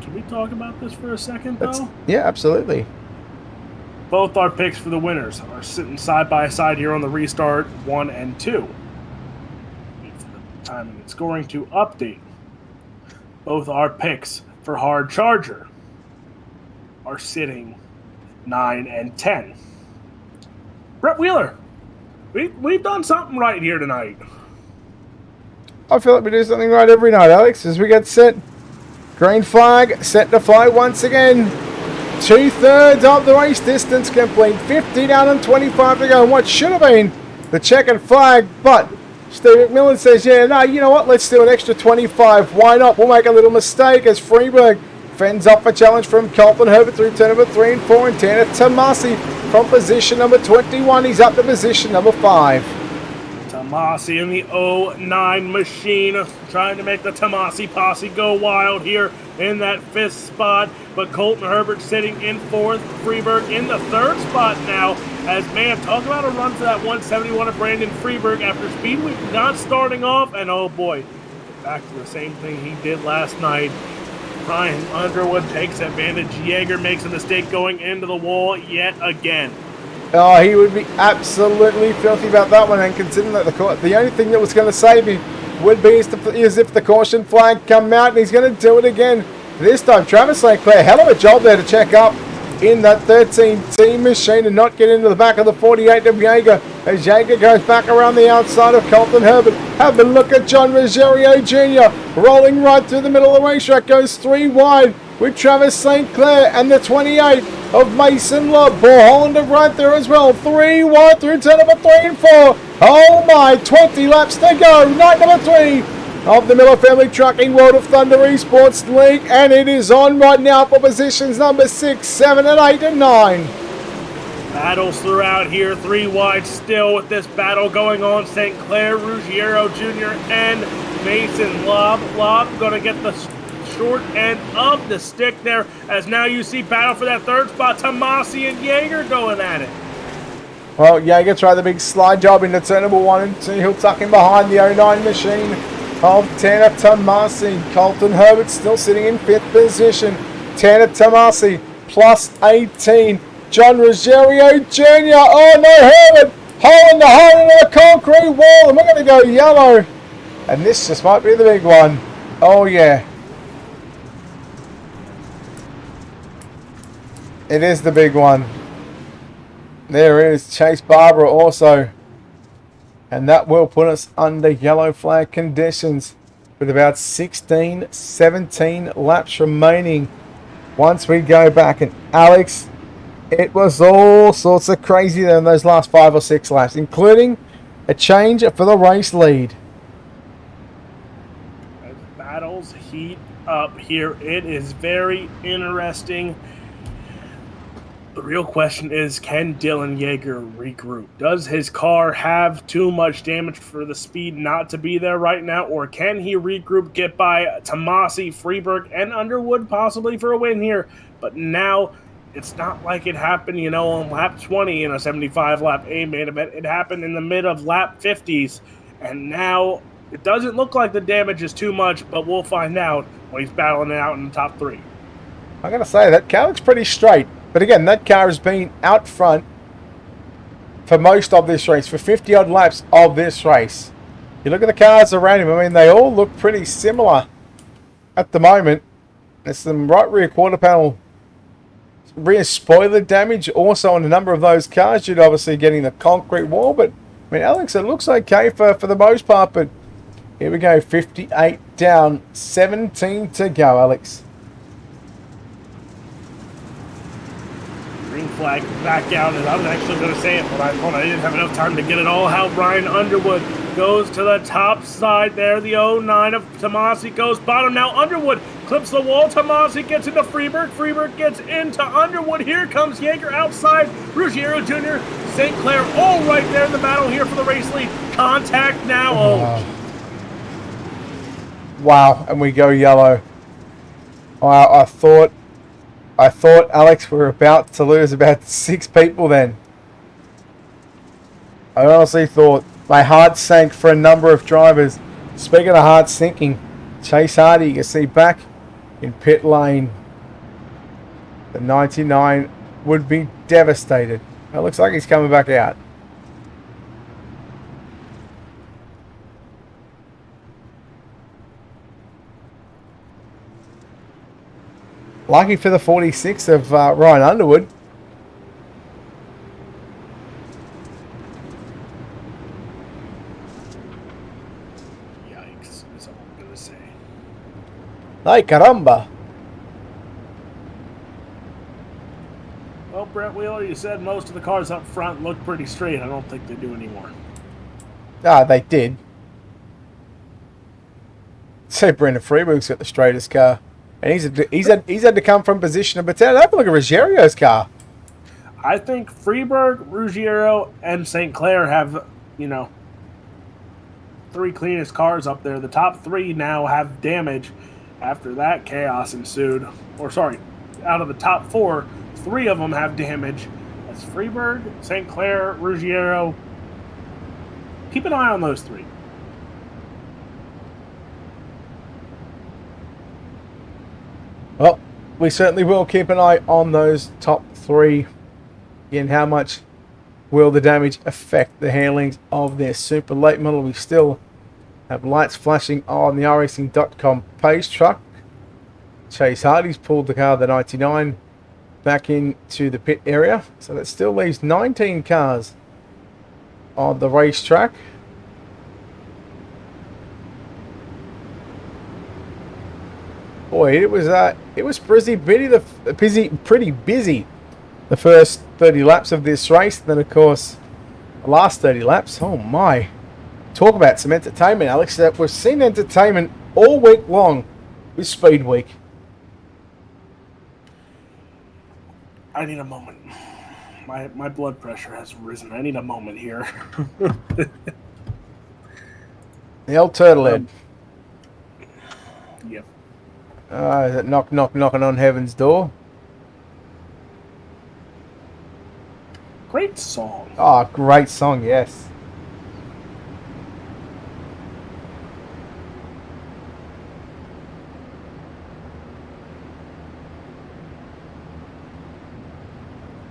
Can we talk about this for a second, though? Yeah, absolutely. Both our picks for the winners are sitting side by side here on the restart 1 and 2. Wait for the timing and scoring to update. Both our picks for hard charger are sitting 9 and 10. Brett Wheeler, we've done something right here tonight. I feel like we do something right every night, Alex, as we get set. Green flag, set to fly once again. 2/3 of the race distance complete. 50 down and 25 to go. And what should have been the checkered flag, but Steve McMillan says, yeah, no, you know what, let's do an extra 25. Why not? We'll make a little mistake as Freeberg fends off a challenge from Colton Herbert through turn number 3 and 4. And Tanner Tomasi from position number 21. He's up to position number 5. Tomasi in the 09 machine, trying to make the Tomasi posse go wild here in that 5th spot. But Colton Herbert sitting in 4th, Freeberg in the 3rd spot now. As man, talk about a run for that 171 of Brandon Freeberg after Speedweek not starting off. And oh boy, back to the same thing he did last night. Ryan Underwood takes advantage. Yeager makes a mistake going into the wall yet again. Oh, he would be absolutely filthy about that one, and considering that the only thing that was going to save him would be as if the caution flag come out, and he's going to do it again. This time, Travis St. Clair, hell of a job there to check up in that 13 team machine and not get into the back of the 48 of Yeager. as Jaeger goes back around the outside of Colton Herbert. Have a look at John Ruggiero Jr. rolling right through the middle of the racetrack. Goes 3 wide with Travis St. Clair and the 28 of Mason Love. Paul Hollander right there as well. 3 wide through turn number 3 and 4. Oh my, 20 laps to go. Night number 3 of the Miller Family Trucking World of Thunder Esports League. And it is on right now for positions number 6, 7 and 8 and 9. Battles throughout here, 3 wide still with this battle going on. St. Clair, Ruggiero Jr. and Mason Lobb. Lobb going to get the short end of the stick there, as now you see battle for that 3rd spot. Tomasi and Jaeger going at it. Well, Jaeger tried the big slide job into turn number 1 and 2. He'll tuck in behind the 09 machine of Tanner Tomasi. Colton Herbert still sitting in 5th position. Tanner Tomasi plus 18. John Ruggiero Jr. Oh no, Herbert! Hole in the concrete wall, and we're going to go yellow. And this just might be the big one. Oh yeah. It is the big one. There is Chase Barbara also. And that will put us under yellow flag conditions with about 16, 17 laps remaining. Once we go back, and Alex, it was all sorts of crazy there in those last 5 or 6 laps, including a change for the race lead. As battles heat up here, it is very interesting. The real question is, can Dylan Jaeger regroup? Does his car have too much damage for the speed not to be there right now? Or can he regroup, get by Tomasi, Freeberg, and Underwood possibly for a win here? But now, it's not like it happened, you know, on lap 20 in a 75-lap A-main event. It happened in the mid of lap 50s. And now, it doesn't look like the damage is too much, but we'll find out when he's battling it out in the top 3. I'm going to say, that car looks pretty straight. But again, that car has been out front for most of this race, for 50-odd laps of this race. You look at the cars around him, I mean, they all look pretty similar at the moment. There's some right rear quarter panel rear spoiler damage also on a number of those cars due to obviously getting the concrete wall. But, I mean, Alex, it looks okay for the most part. But here we go, 58 down, 17 to go, Alex. Green flag back out, and I was actually going to say it, but I thought I didn't have enough time to get it all out. Brian Underwood goes to the top side there. The 09 of Tomasi goes bottom. Now Underwood clips the wall. Tomasi gets into Freeberg. Freeberg gets into Underwood. Here comes Jaeger outside. Ruggiero Jr., St. Clair, all right there in the battle here for the race lead. Contact now. Wow, and we go yellow. Wow, I thought, Alex, we were about to lose about 6 people then. I honestly thought my heart sank for a number of drivers. Speaking of heart sinking, Chase Hardy, you can see back in pit lane. The 99 would be devastated. It looks like he's coming back out. Lucky for the 46 of Ryan Underwood. Yikes, is all I'm going to say. Ay caramba. Well, Brett Wheeler, you said most of the cars up front look pretty straight. I don't think they do anymore. Ah, they did. So Brendan Freeberg's got the straightest car. And he's had to come from position number 10. Have a look at Ruggiero's car. I think Freeberg, Ruggiero, and St. Clair have, you know, 3 cleanest cars up there. The top 3 now have damage. After that, chaos ensued. Or, sorry, out of the top 4, 3 of them have damage. That's Freeberg, St. Clair, Ruggiero. Keep an eye on those 3. Well, we certainly will keep an eye on those top 3. Again, how much will the damage affect the handlings of their super late model? We still have lights flashing on the iRacing.com page truck. Chase Hardy's pulled the car, the 99, back into the pit area. So that still leaves 19 cars on the racetrack. Boy, it was pretty busy the first 30 laps of this race. Then of course the last 30 laps. Oh my! Talk about some entertainment, Alex. That we've seen entertainment all week long with Speedweek. I need a moment. My blood pressure has risen. I need a moment here. The old turtle head. Yep. Is it knocking on heaven's door? Great song. Oh, great song, yes.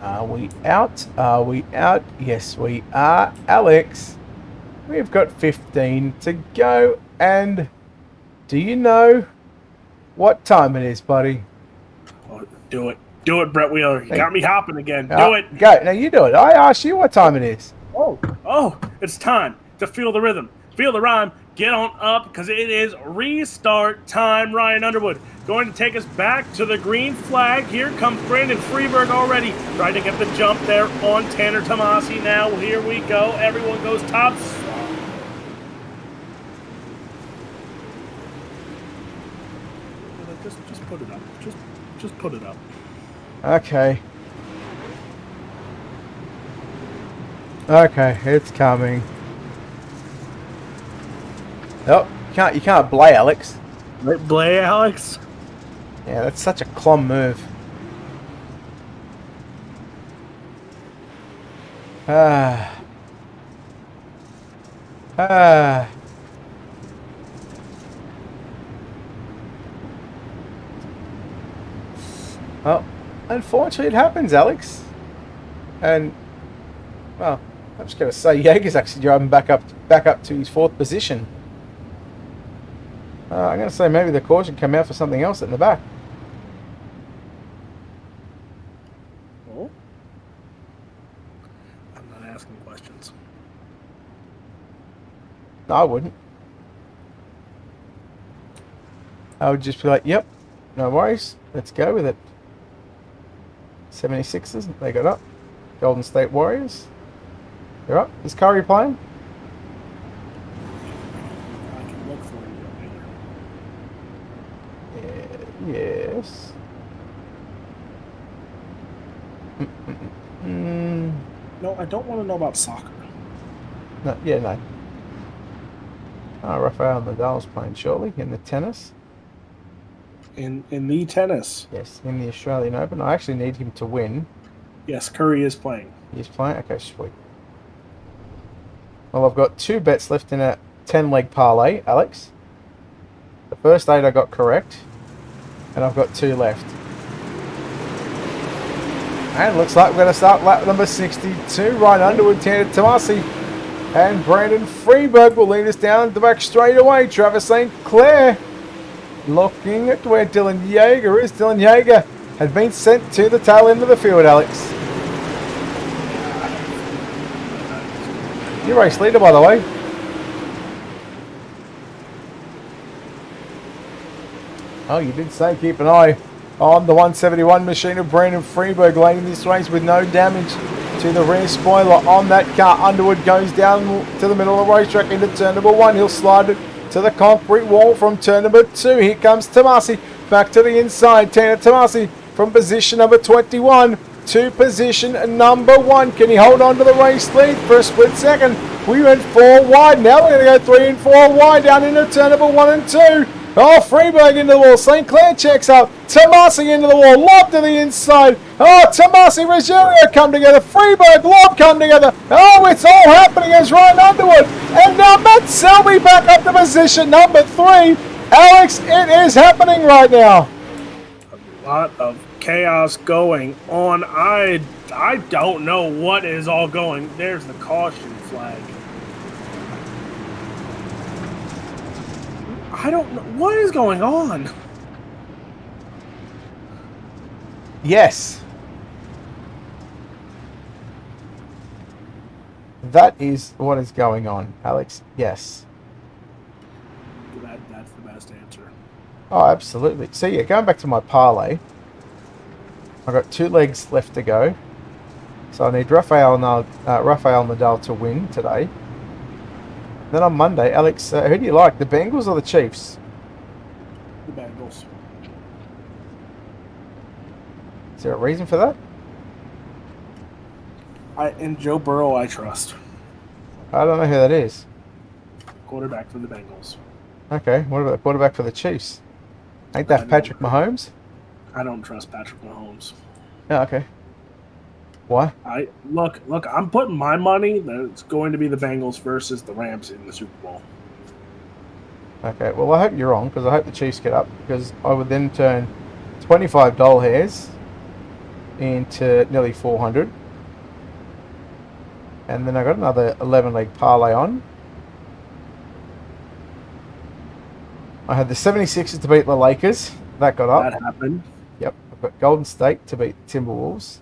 Are we out? Are we out? Yes, we are, Alex. We've got 15 to go, and do you know what time it is, buddy? Oh, do it. Do it, Brett Wheeler. You got me hopping again. Do it. Go. Now you do it. I asked you what time it is. Oh, it's time to feel the rhythm, feel the rhyme, get on up, because it is restart time. Ryan Underwood going to take us back to the green flag. Here comes Brandon Freeberg already, trying to get the jump there on Tanner Tomasi. Now, here we go. Everyone goes top. Just put it up. Just put it up. Okay. Okay, it's coming. Oh, you can't blay, Alex. Blay, Alex? Yeah, that's such a clom move. Well, unfortunately it happens, Alex. And, well, I'm just going to say Jaeger's actually driving back up to his 4th position. I'm going to say maybe the caution came out for something else in the back. Oh? I'm not asking questions. No, I wouldn't. I would just be like, yep, no worries, let's go with it. 76ers, they got up. Golden State Warriors, they're up. Is Curry playing? I can look for you. Yes. No, I don't want to know about soccer. No, yeah, no. Rafael Nadal's playing shortly in the tennis. In the tennis. Yes, in the Australian Open. I actually need him to win. Yes, Curry is playing. He's playing? Okay, sweet. Well, I've got 2 bets left in a 10-leg parlay, Alex. The first 8 I got correct, and I've got 2 left. And it looks like we're going to start lap number 62. Ryan Underwood, Tanner Tomasi, and Brandon Freeberg will lead us down the back straight away. Travis St. Clair looking at where Dylan Jaeger is. Dylan Jaeger had been sent to the tail end of the field, Alex. Your race leader, by the way. Oh, you did say keep an eye on the 171 machine of Brandon Freeberg leading this race with no damage to the rear spoiler on that car. Underwood goes down to the middle of the racetrack into turn number 1. He'll slide it to the concrete wall from turn number 2. Here comes Tomasi back to the inside. Tanner Tomasi from position number 21 to position number 1. Can he hold on to the race lead for a split second? We went 4 wide. Now we're going to go 3 and 4 wide down into turn number 1 and 2. Oh, Freeberg into the wall. St. Clair checks up. Tomasi into the wall. Lob to the inside. Oh, Tomasi, Rosario come together. Freeberg, Lob come together. Oh, it's all happening as Ryan Underwood. And now Matt Selby back up to position number 3. Alex, it is happening right now. A lot of chaos going on. I don't know what is all going. There's the caution flag. I don't know. What is going on? Yes. That is what is going on, Alex. Yes. That's the best answer. Oh, absolutely. So yeah, going back to my parlay, I've got 2 legs left to go. So I need Rafael Nadal to win today. Then on Monday, Alex, who do you like, the Bengals or the Chiefs? The Bengals. Is there a reason for that? In Joe Burrow, I trust. I don't know who that is. Quarterback for the Bengals. Okay, what about the quarterback for the Chiefs? Ain't that Patrick Mahomes? I don't trust Patrick Mahomes. Yeah, okay. Why? Look, I'm putting my money that it's going to be the Bengals versus the Rams in the Super Bowl. Okay, well, I hope you're wrong, because I hope the Chiefs get up, because I would then turn $25 hairs into nearly 400. And then I got another 11-leg parlay on. I had the 76ers to beat the Lakers. That got up. That happened. Yep. I've got Golden State to beat Timberwolves.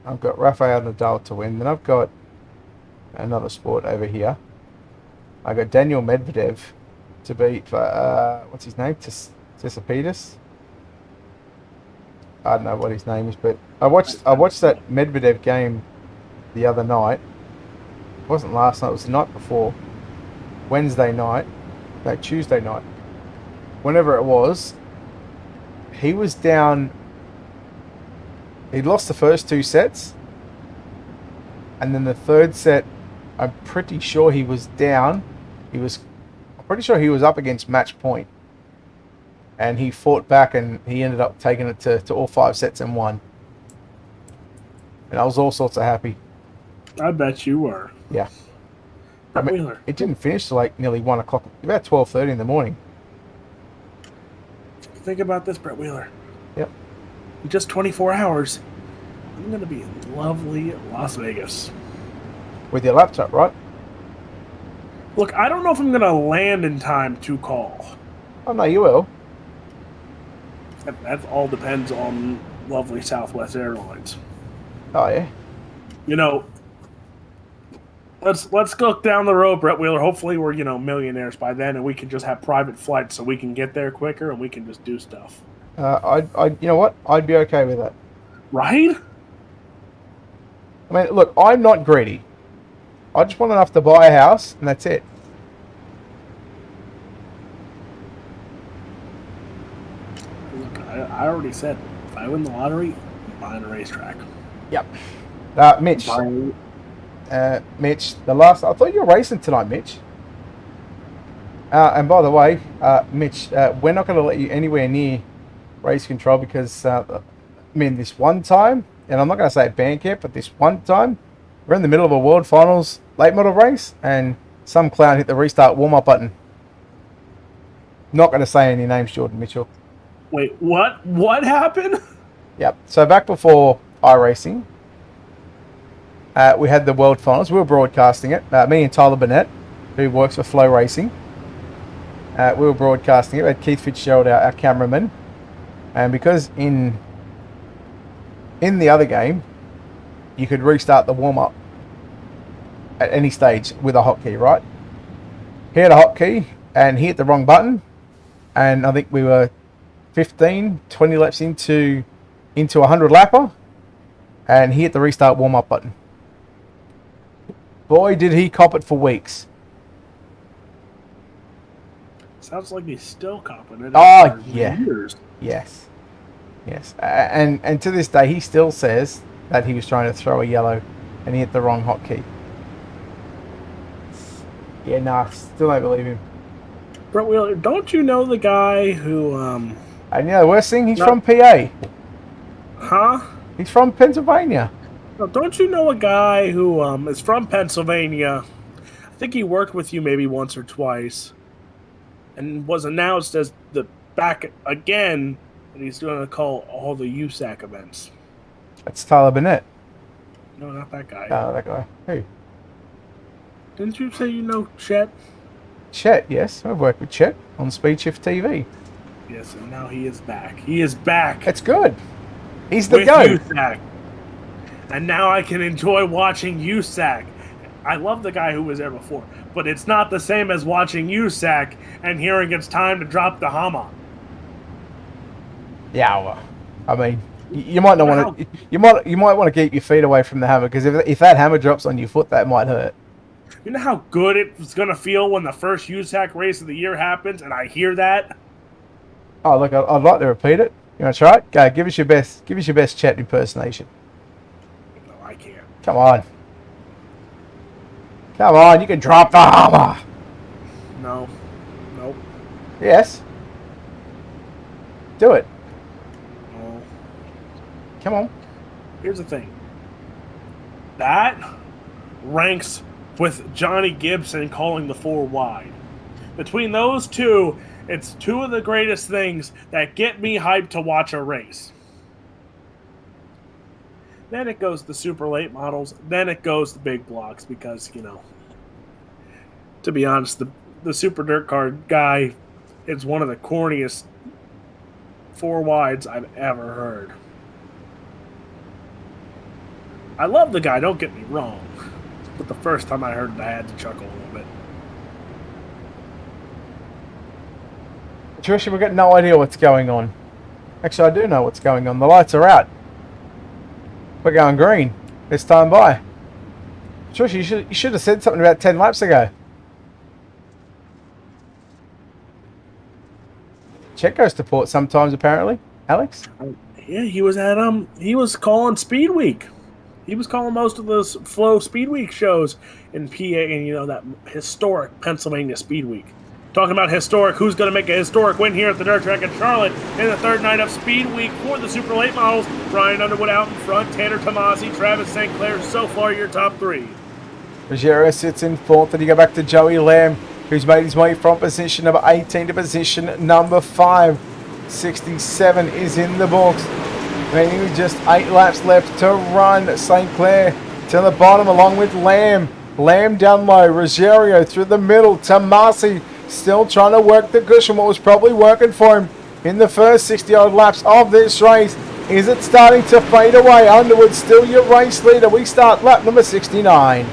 I've got Rafael Nadal to win. Then I've got another sport over here. I got Daniel Medvedev to beat, what's his name? Tsitsipas? I don't know what his name is, but I watched that Medvedev game the other night. It wasn't last night, it was the night before. Wednesday night. No, Tuesday night. Whenever it was, he was down. He'd lost the first 2 sets. And then the third set, I'm pretty sure he was down. I'm pretty sure he was up against match point. And he fought back and he ended up taking it to all 5 sets and won. And I was all sorts of happy. I bet you were. Yeah. Brett Wheeler. It didn't finish till like nearly 1 o'clock, about 12:30 in the morning. Think about this, Brett Wheeler. Yep. In just 24 hours, I'm going to be in lovely Las Vegas. With your laptop, right? Look, I don't know if I'm going to land in time to call. Oh, no, you will. That all depends on lovely Southwest Airlines. Oh, yeah. You know, let's look down the road, Brett Wheeler. Hopefully we're, millionaires by then and we can just have private flights so we can get there quicker and we can just do stuff. You know what? I'd be okay with that. Right? I mean, look, I'm not greedy. I just want enough to buy a house, and that's it. Look, I already said, if I win the lottery, I'm buying a racetrack. Yep. Mitch. Mitch, I thought you were racing tonight, Mitch. And by the way, Mitch, we're not going to let you anywhere near race control because, this one time, and I'm not going to say it banned yet, but this one time, we're in the middle of a World Finals late model race, and some clown hit the restart warm-up button. Not going to say any names, Jordan Mitchell. Wait, what? What happened? Yep. So back before iRacing, we had the World Finals. We were broadcasting it. Me and Tyler Burnett, who works for Flow Racing, we were broadcasting it. We had Keith Fitzgerald, our cameraman, and because in the other game, you could restart the warm-up at any stage with a hotkey, right? He had a hotkey, and he hit the wrong button, and I think we were 15, 20 laps into a 100-lapper, and he hit the restart warm-up button. Boy, did he cop it for weeks. Sounds like he's still copping it. Oh, for yeah. Years. Yes. And to this day, he still says that he was trying to throw a yellow and he hit the wrong hotkey. Yeah, nah, still don't believe him. Brett Wheeler, don't you know the guy who, And the worst thing, he's from PA. Huh? He's from Pennsylvania. Now, don't you know a guy who is from Pennsylvania? I think he worked with you maybe once or twice, and was announced as the back again, and he's going to call all the USAC events. That's Tyler Burnett. No, not that guy. Oh, that guy. Who? Didn't you say you know Chet? Chet, yes. I've worked with Chet on SpeedShift TV. Yes, and now he is back. He is back. It's good. He's the with GOAT. USAC. And now I can enjoy watching USAC. I love the guy who was there before, but it's not the same as watching USAC and hearing it's time to drop the hammer. Yeah, well, I mean, you might not want to. You might want to keep your feet away from the hammer, because if that hammer drops on your foot, that might hurt. You know how good it's gonna feel when the first USAC race of the year happens, and I hear that. Oh, look, I'd like to repeat it. You want to try it? Go, give us your best. Give us your best chat impersonation. No, I can't. Come on. Come on, you can drop the hammer. No. Nope. Yes. Do it. No. Come on. Here's the thing. That ranks with Johnny Gibson calling the 4 wide. Between those two, it's two of the greatest things that get me hyped to watch a race. Then it goes the super late models. Then it goes the big blocks because, you know, to be honest, the super dirt car guy is one of the corniest 4 wides I've ever heard. I love the guy, don't get me wrong. But the first time I heard it, I had to chuckle a little bit. Trisha, we've got no idea what's going on. Actually, I do know what's going on. The lights are out. We're going green. It's time by. Trisha, you should have said something about 10 laps ago. Chet goes to port sometimes, apparently. Alex? Yeah, he was at he was calling Speedweek. He was calling most of those Flow Speedweek shows in PA, and you know, that historic Pennsylvania Speedweek. Talking about historic, who's going to make a historic win here at the dirt track in Charlotte in the third night of Speedweek for the super late models. Ryan Underwood out in front, Tanner Tomasi, Travis St. Clair. So far, your top 3. Ruggiero sits in fourth, and you go back to Joey Lamb, who's made his way from position number 18 to position number 5. 67 is in the books. Meaning just 8 laps left to run. St. Clair to the bottom along with Lamb. Lamb down low. Ruggiero through the middle. Tomasi still trying to work the cushion, what was probably working for him in the first 60-odd laps of this race. Is it starting to fade away? Underwood still your race leader. We start lap number 69.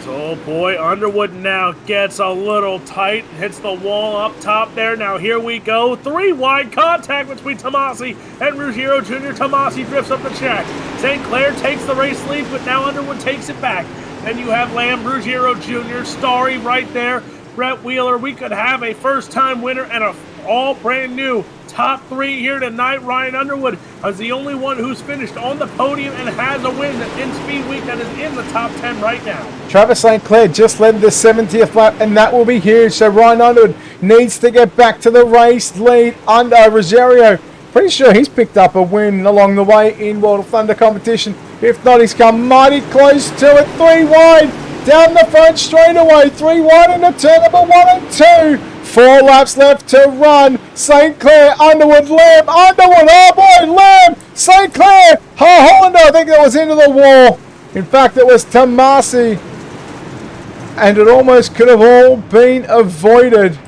Oh boy, Underwood now gets a little tight, hits the wall up top there. Now here we go. 3 wide contact between Tomasi and Ruggiero Jr. Tomasi drifts up the track. St. Clair takes the race lead, but now Underwood takes it back. Then you have Lamb, Ruggiero Jr., Starry right there. Brett Wheeler, we could have a first-time winner and a all brand new top 3 here tonight. Ryan Underwood is the only one who's finished on the podium and has a win in Speedweek that is in the top 10 right now. Travis St. Clair just led the 70th lap, and that will be huge. So Ryan Underwood needs to get back to the race lead under Ruggiero. Pretty sure he's picked up a win along the way in World of Thunder competition. If not, he's come mighty close to it. 3 wide down the front straightaway. 3 wide into turn number 1 and 2. 4 laps left to run. St. Clair, Underwood, Lamb, Underwood, oh boy, Lamb, St. Clair, Hollander, I think that was into the wall. In fact, it was Tomasi. And it almost could have all been avoided.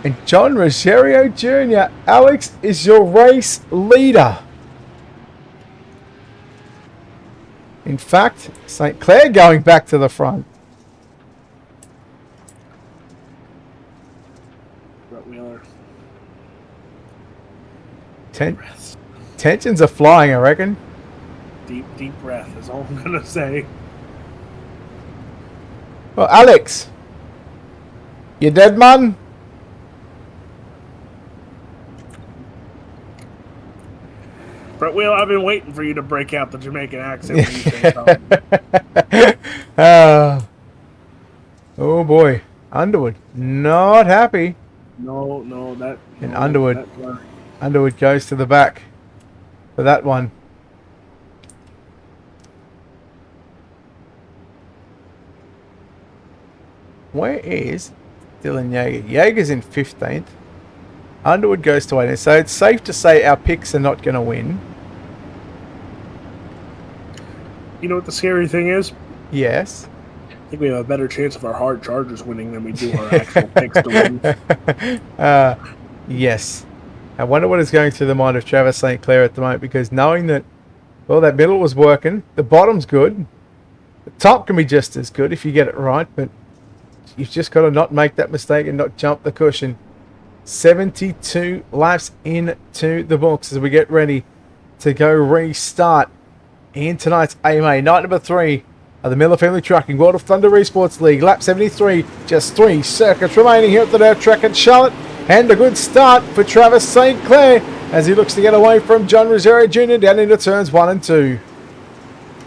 And John Ruggiero Jr., Alex, is your race leader. In fact, St. Clair going back to the front. Tensions are flying, I reckon. Deep, deep breath is all I'm going to say. Well, Alex, you dead, man? Brett Wheeler, I've been waiting for you to break out the Jamaican accent when you say something. Oh boy, Underwood not happy. No, that. And no, Underwood goes to the back for that one. Where is Dylan Yeager? Yeager's in 15th. Underwood goes to 18th. So it's safe to say our picks are not going to win. You know what the scary thing is? Yes. I think we have a better chance of our hard Chargers winning than we do our actual picks to win. Yes. I wonder what is going through the mind of Travis St. Clair at the moment, because knowing that, Well, that middle was working. The bottom's good. The top can be just as good if you get it right, but you've just got to not make that mistake and not jump the cushion. 72 laps into the books as we get ready to go restart in tonight's AMA. Night number 3 of the Miller Family Trucking World of Thunder Esports League. Lap 73, just 3 circuits remaining here at the dirt track at Charlotte. And a good start for Travis St. Clair as he looks to get away from John Ruggiero Jr. down into turns 1 and 2.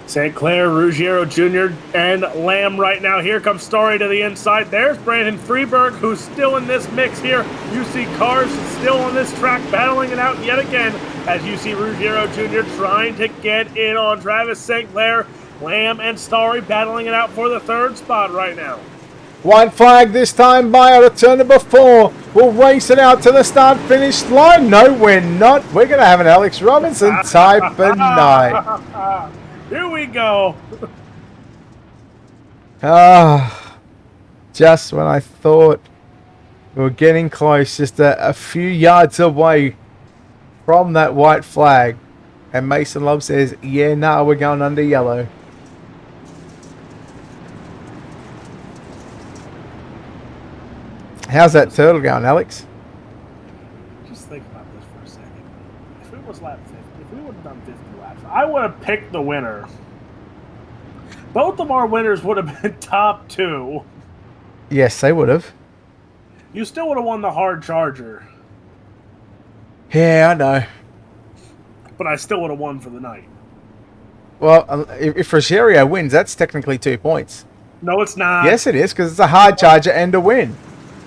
St. Clair, Ruggiero Jr., and Lamb right now. Here comes Story to the inside. There's Brandon Freeberg, who's still in this mix here. You see cars still on this track battling it out yet again as you see Ruggiero Jr. trying to get in on Travis St. Clair. Lamb and Story battling it out for the 3rd spot right now. White flag this time by out of turn number 4. We'll race it out to the start-finish line. No, we're not. We're going to have an Alex Robinson type of night. Here we go. Just when I thought we were getting close, just a few yards away from that white flag. And Mason Love says, yeah, no, we're going under yellow. How's that turtle going, Alex? Just think about this for a second. If it was lap 50, if we would have done 50 laps, I would have picked the winner. Both of our winners would have been top 2. Yes, they would have. You still would have won the hard charger. Yeah, I know. But I still would have won for the night. Well, if Ruggiero wins, that's technically 2 points. No, it's not. Yes, it is, because it's a hard charger and a win.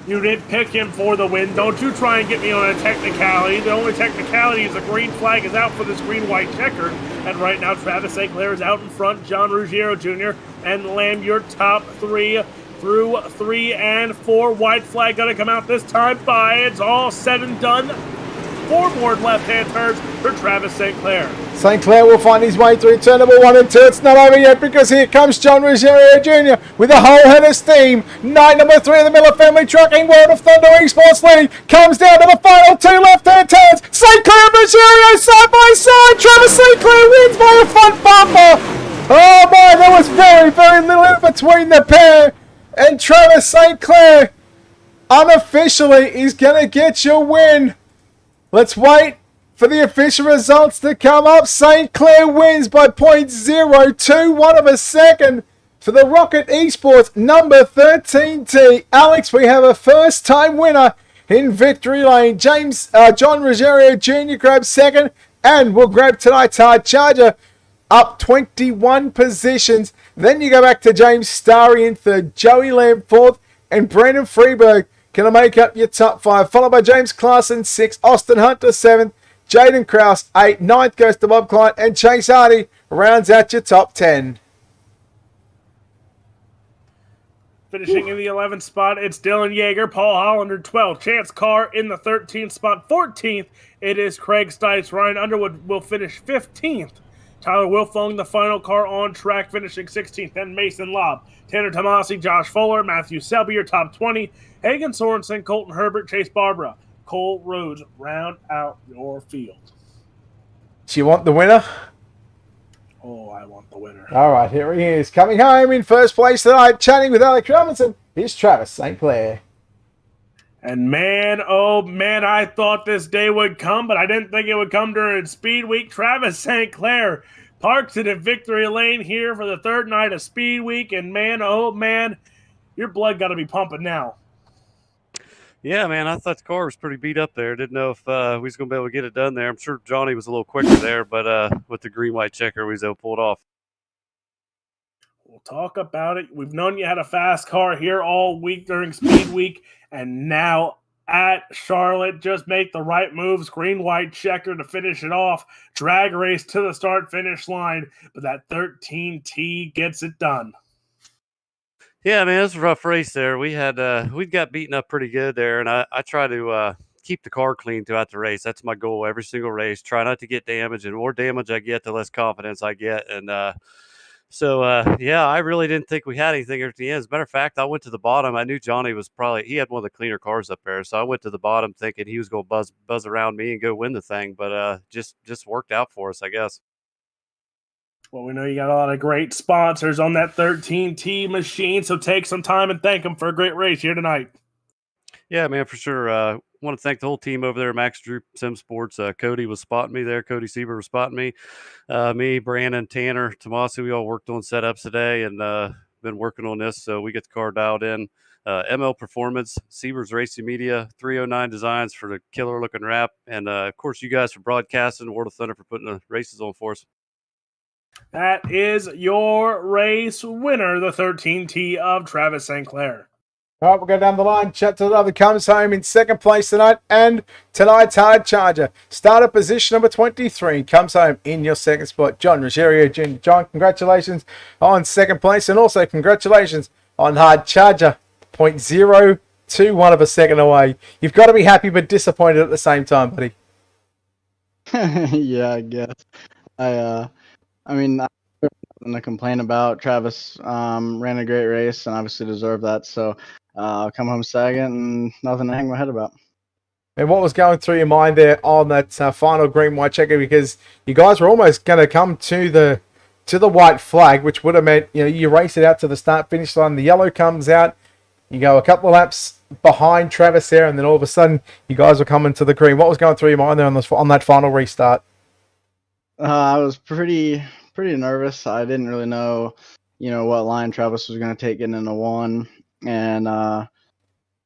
You didn't pick him for the win. Don't you try and get me on a technicality. The only technicality is the green flag is out for this green-white checker. And right now, Travis St. Clair is out in front. John Ruggiero Jr. and Lamb, your top 3 through 3 and 4. White flag going to come out this time by. It's all said and done. 4 board left-hand turns for Travis St. Clair. St. Clair will find his way through turn number 1 and 2. It's not over yet because here comes John Ruggiero Jr. with a whole head of steam. Night number 3 of the Miller Family Trucking World of Thunder Esports League comes down to the final 2 left-hand turns. St. Clair and Ruggiero side by side. Travis St. Clair wins by a front bumper. Oh my, there was very, very little in between the pair. And Travis St. Clair unofficially is going to get your win. Let's wait for the official results to come up. St. Clair wins by 0.021 of a second for the Rocket Esports number 13T. Alex, we have a first-time winner in victory lane. John Ruggiero Jr. grabs 2nd, and will grab tonight's hard charger up 21 positions. Then you go back to James Starry in 3rd, Joey Lamb 4th, and Brandon Freeberg going to make up your top 5, followed by James Clarkson 6th, Austin Hunter 7th, Jaden Krause 8th, 9th goes to Bob Klein, and Chase Hardy rounds out your top 10. Finishing in the 11th spot, it's Dylan Yeager, Paul Hollander 12th, Chance Carr in the 13th spot, 14th, it is Craig Stites. Ryan Underwood will finish 15th. Tyler Wilfong, the final car on track, finishing 16th. Then Mason Lobb, Tanner Tomasi, Josh Fuller, Matthew Selby, your top 20. Hagen Sorensen, Colton Herbert, Chase Barbara, Cole Rhodes, round out your field. Do you want the winner? Oh, I want the winner. All right, here he is. Coming home in first place tonight, chatting with Alex Robinson. Here's Travis St. Clair. And man, oh man, I thought this day would come, but I didn't think it would come during Speed Week. Travis St. Clair parks it in victory lane here for the 3rd night of Speed Week. And man, oh man, your blood got to be pumping now. Yeah, man, I thought the car was pretty beat up there. Didn't know if we was going to be able to get it done there. I'm sure Johnny was a little quicker there, but with the green-white checker, we was able to pull it off. We'll talk about it. We've known you had a fast car here all week during Speed Week, and now at Charlotte, just make the right moves. Green-white checker to finish it off. Drag race to the start-finish line, but that 13T gets it done. Yeah, man, it was a rough race there. We got beaten up pretty good there, and I try to keep the car clean throughout the race. That's my goal every single race. Try not to get damage, and the more damage I get, the less confidence I get. And yeah, I really didn't think we had anything at the end. As a matter of fact, I went to the bottom. I knew Johnny was he had one of the cleaner cars up there, so I went to the bottom thinking he was going to buzz around me and go win the thing, but just worked out for us, I guess. Well, we know you got a lot of great sponsors on that 13T machine, so take some time and thank them for a great race here tonight. Yeah, man, for sure. Want to thank the whole team over there, Max Drew Sim Sports. Cody was spotting me there. Cody Sieber was spotting me. Me, Brandon, Tanner, Tomasi, we all worked on setups today and been working on this. So we get the car dialed in. ML Performance, Sieber's Racing Media, 309 Designs for the killer looking wrap. And of course, you guys for broadcasting, World of Thunder for putting the races on for us. That is your race winner, the 13T of Travis St. Clair. All right, we'll go down the line. Chat to the other comes home in second place tonight, and tonight's hard charger. Starter position number 23 comes home in your second spot, John Ruggiero Jr. John, congratulations on second place, and also congratulations on hard charger. 0.021 of a second away. You've got to be happy but disappointed at the same time, buddy. Yeah, I guess. I mean, I have nothing to complain about. Travis ran a great race and obviously deserved that. So I'll come home second and nothing to hang my head about. And what was going through your mind there on that final green white checker? Because you guys were almost going to come to the white flag, which would have meant you race it out to the start finish line. The yellow comes out. You go a couple of laps behind Travis there, and then all of a sudden you guys were coming to the green. What was going through your mind there on that final restart? I was pretty nervous. I didn't really know, what line Travis was going to take getting into one, and I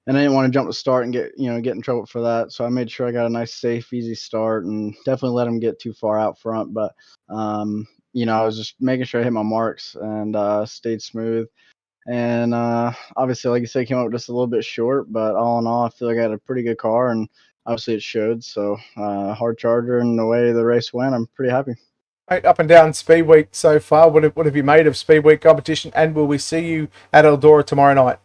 didn't want to jump the start and get in trouble for that. So I made sure I got a nice, safe, easy start, and definitely let him get too far out front. But I was just making sure I hit my marks and stayed smooth. And obviously, like you said, came up just a little bit short, but all in all, I feel like I had a pretty good car, and obviously it showed. So hard charger, and the way the race went, I'm pretty happy. Right, up and down Speedweek so far. What have you made of Speedweek competition, and will we see you at Eldora tomorrow night?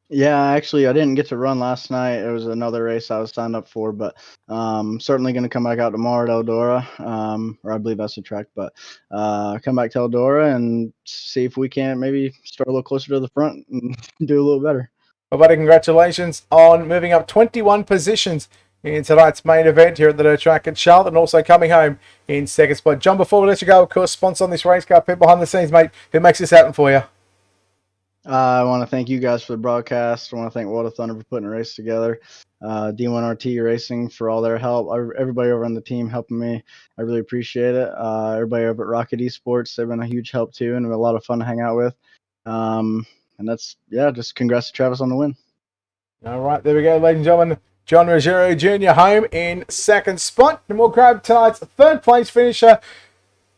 Yeah, actually, I didn't get to run last night. It was another race I was signed up for, but certainly going to come back out tomorrow at Eldora, or I believe that's the track. But come back to Eldora and see if we can maybe start a little closer to the front and do a little better. Well, buddy, congratulations on moving up 21 positions in tonight's main event here at the Dirt Track at Charlotte, and also coming home in second spot. John, before we let you go, of course, sponsor on this race car, people behind the scenes, mate, who makes this happen for you? I want to thank you guys for the broadcast. I want to thank World of Thunder for putting a race together. D1RT Racing for all their help. Everybody over on the team helping me. I really appreciate it. Everybody over at Rocket Esports, they've been a huge help too, and a lot of fun to hang out with. And that's, just congrats to Travis on the win. All right, there we go, ladies and gentlemen. John Ruggiero Jr. home in second spot. And we'll grab tonight's third place finisher.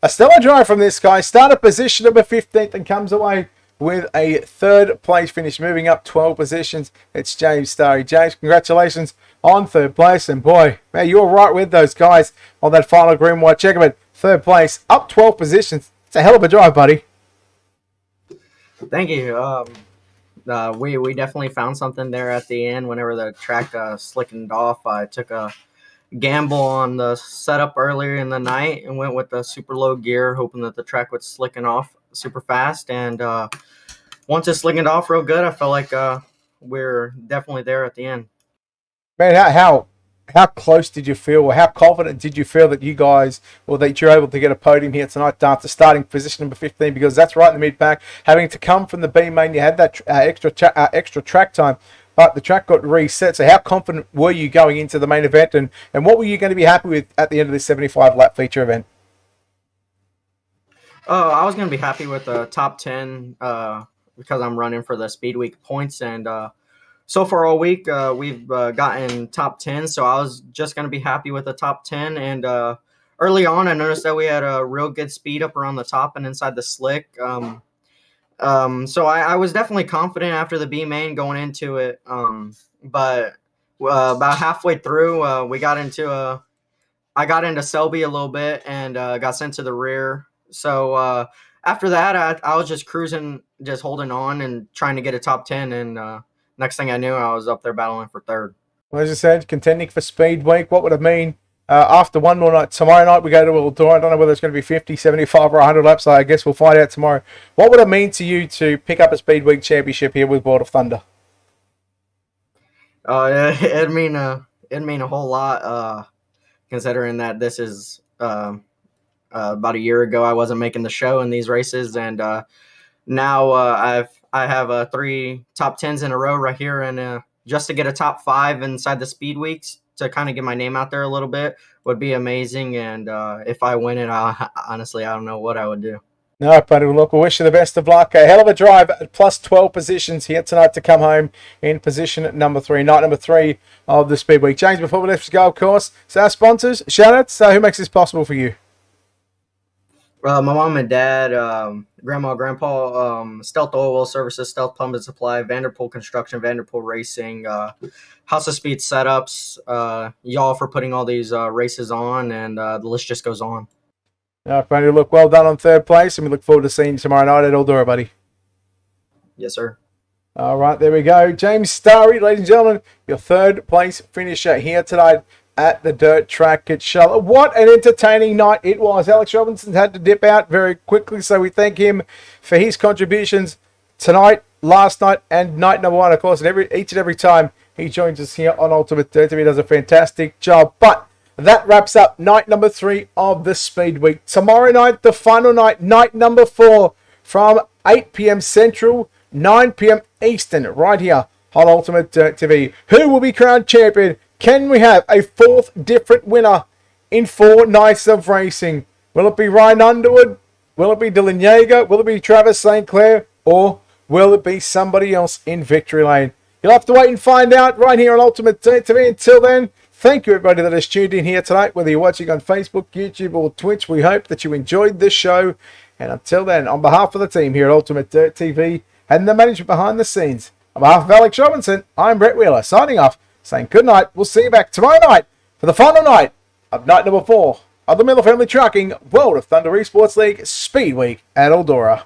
A stellar drive from this guy. Started position number 15th and comes away with a third place finish, moving up 12 positions. It's James Starry. James, congratulations on third place. And boy, man, you were right with those guys on that final green white checker. But third place, up 12 positions. It's a hell of a drive, buddy. Thank you. We definitely found something there at the end. Whenever the track slickened off, I took a gamble on the setup earlier in the night and went with the super low gear, hoping that the track would slicken off super fast. And once it slickened off real good, I felt like we're definitely there at the end. Man, how close did you feel, or how confident did you feel that you guys, or that you're able to get a podium here tonight after starting position number 15? Because that's right in the mid-pack. Having to come from the B main, you had that extra track time, but the track got reset. So how confident were you going into the main event, and what were you going to be happy with at the end of this 75-lap feature event? I was going to be happy with the top 10 because I'm running for the Speedweek points, and so far all week, we've gotten top 10, so I was just going to be happy with the top 10. And early on, I noticed that we had a real good speed up around the top and inside the slick. So I was definitely confident after the B main going into it. But about halfway through, I got into Selby a little bit and got sent to the rear. So after that, I was just cruising, just holding on and trying to get a top 10, and next thing I knew, I was up there battling for third. Well, as I said, contending for Speedweek. What would it mean after one more night? Tomorrow night we go to Eldora. I don't know whether it's going to be 50, 75 or 100 laps. So I guess we'll find out tomorrow. What would it mean to you to pick up a Speedweek championship here with World of Thunder? It'd mean a whole lot, considering that this is about a year ago I wasn't making the show in these races, and now I have 3 top 10s in a row right here, and just to get a top 5 inside the speed weeks to kind of get my name out there a little bit would be amazing. And if I win it, honestly, I don't know what I would do. No, but look, we wish you the best of luck. A hell of a drive at plus 12 positions here tonight to come home in position number 3, night number 3 of the Speed Week. James, before we let you go, of course, so our sponsors, shout outs. So who makes this possible for you? My mom and dad, grandma, grandpa, Stealth Oil Services, Stealth Pump and Supply, Vanderpool Construction, Vanderpool Racing, House of Speed Setups, y'all for putting all these races on, and the list just goes on. No, buddy, look, well done on 3rd place, and we look forward to seeing you tomorrow night at Eldora, buddy. Yes, sir. All right, there we go. James Starry, ladies and gentlemen, your 3rd place finisher here tonight at the dirt track at Charlotte. What an entertaining night it was. Alex Robinson had to dip out very quickly, so we thank him for his contributions tonight, last night, and night number 1, of course, and each and every time he joins us here on UltimateDirtTV. He does a fantastic job. But that wraps up night number 3 of the Speed Week. Tomorrow night, the final night, night number 4, from 8 p.m. Central, 9 p.m. Eastern, right here on UltimateDirtTV. Who will be crowned champion? Can we have a 4th different winner in 4 nights of racing? Will it be Ryan Underwood? Will it be Dylan Yeager? Will it be Travis St. Clair? Or will it be somebody else in victory lane? You'll have to wait and find out right here on UltimateDirtTV. Until then, thank you everybody that has tuned in here tonight, whether you're watching on Facebook, YouTube, or Twitch. We hope that you enjoyed this show. And until then, on behalf of the team here at UltimateDirtTV and the management behind the scenes, on behalf of Alex Robinson, I'm Brett Wheeler, signing off, saying good night. We'll see you back tomorrow night for the final night of night number 4 of the Miller Family Trucking World of Thunder Esports League Speed Week at Eldora.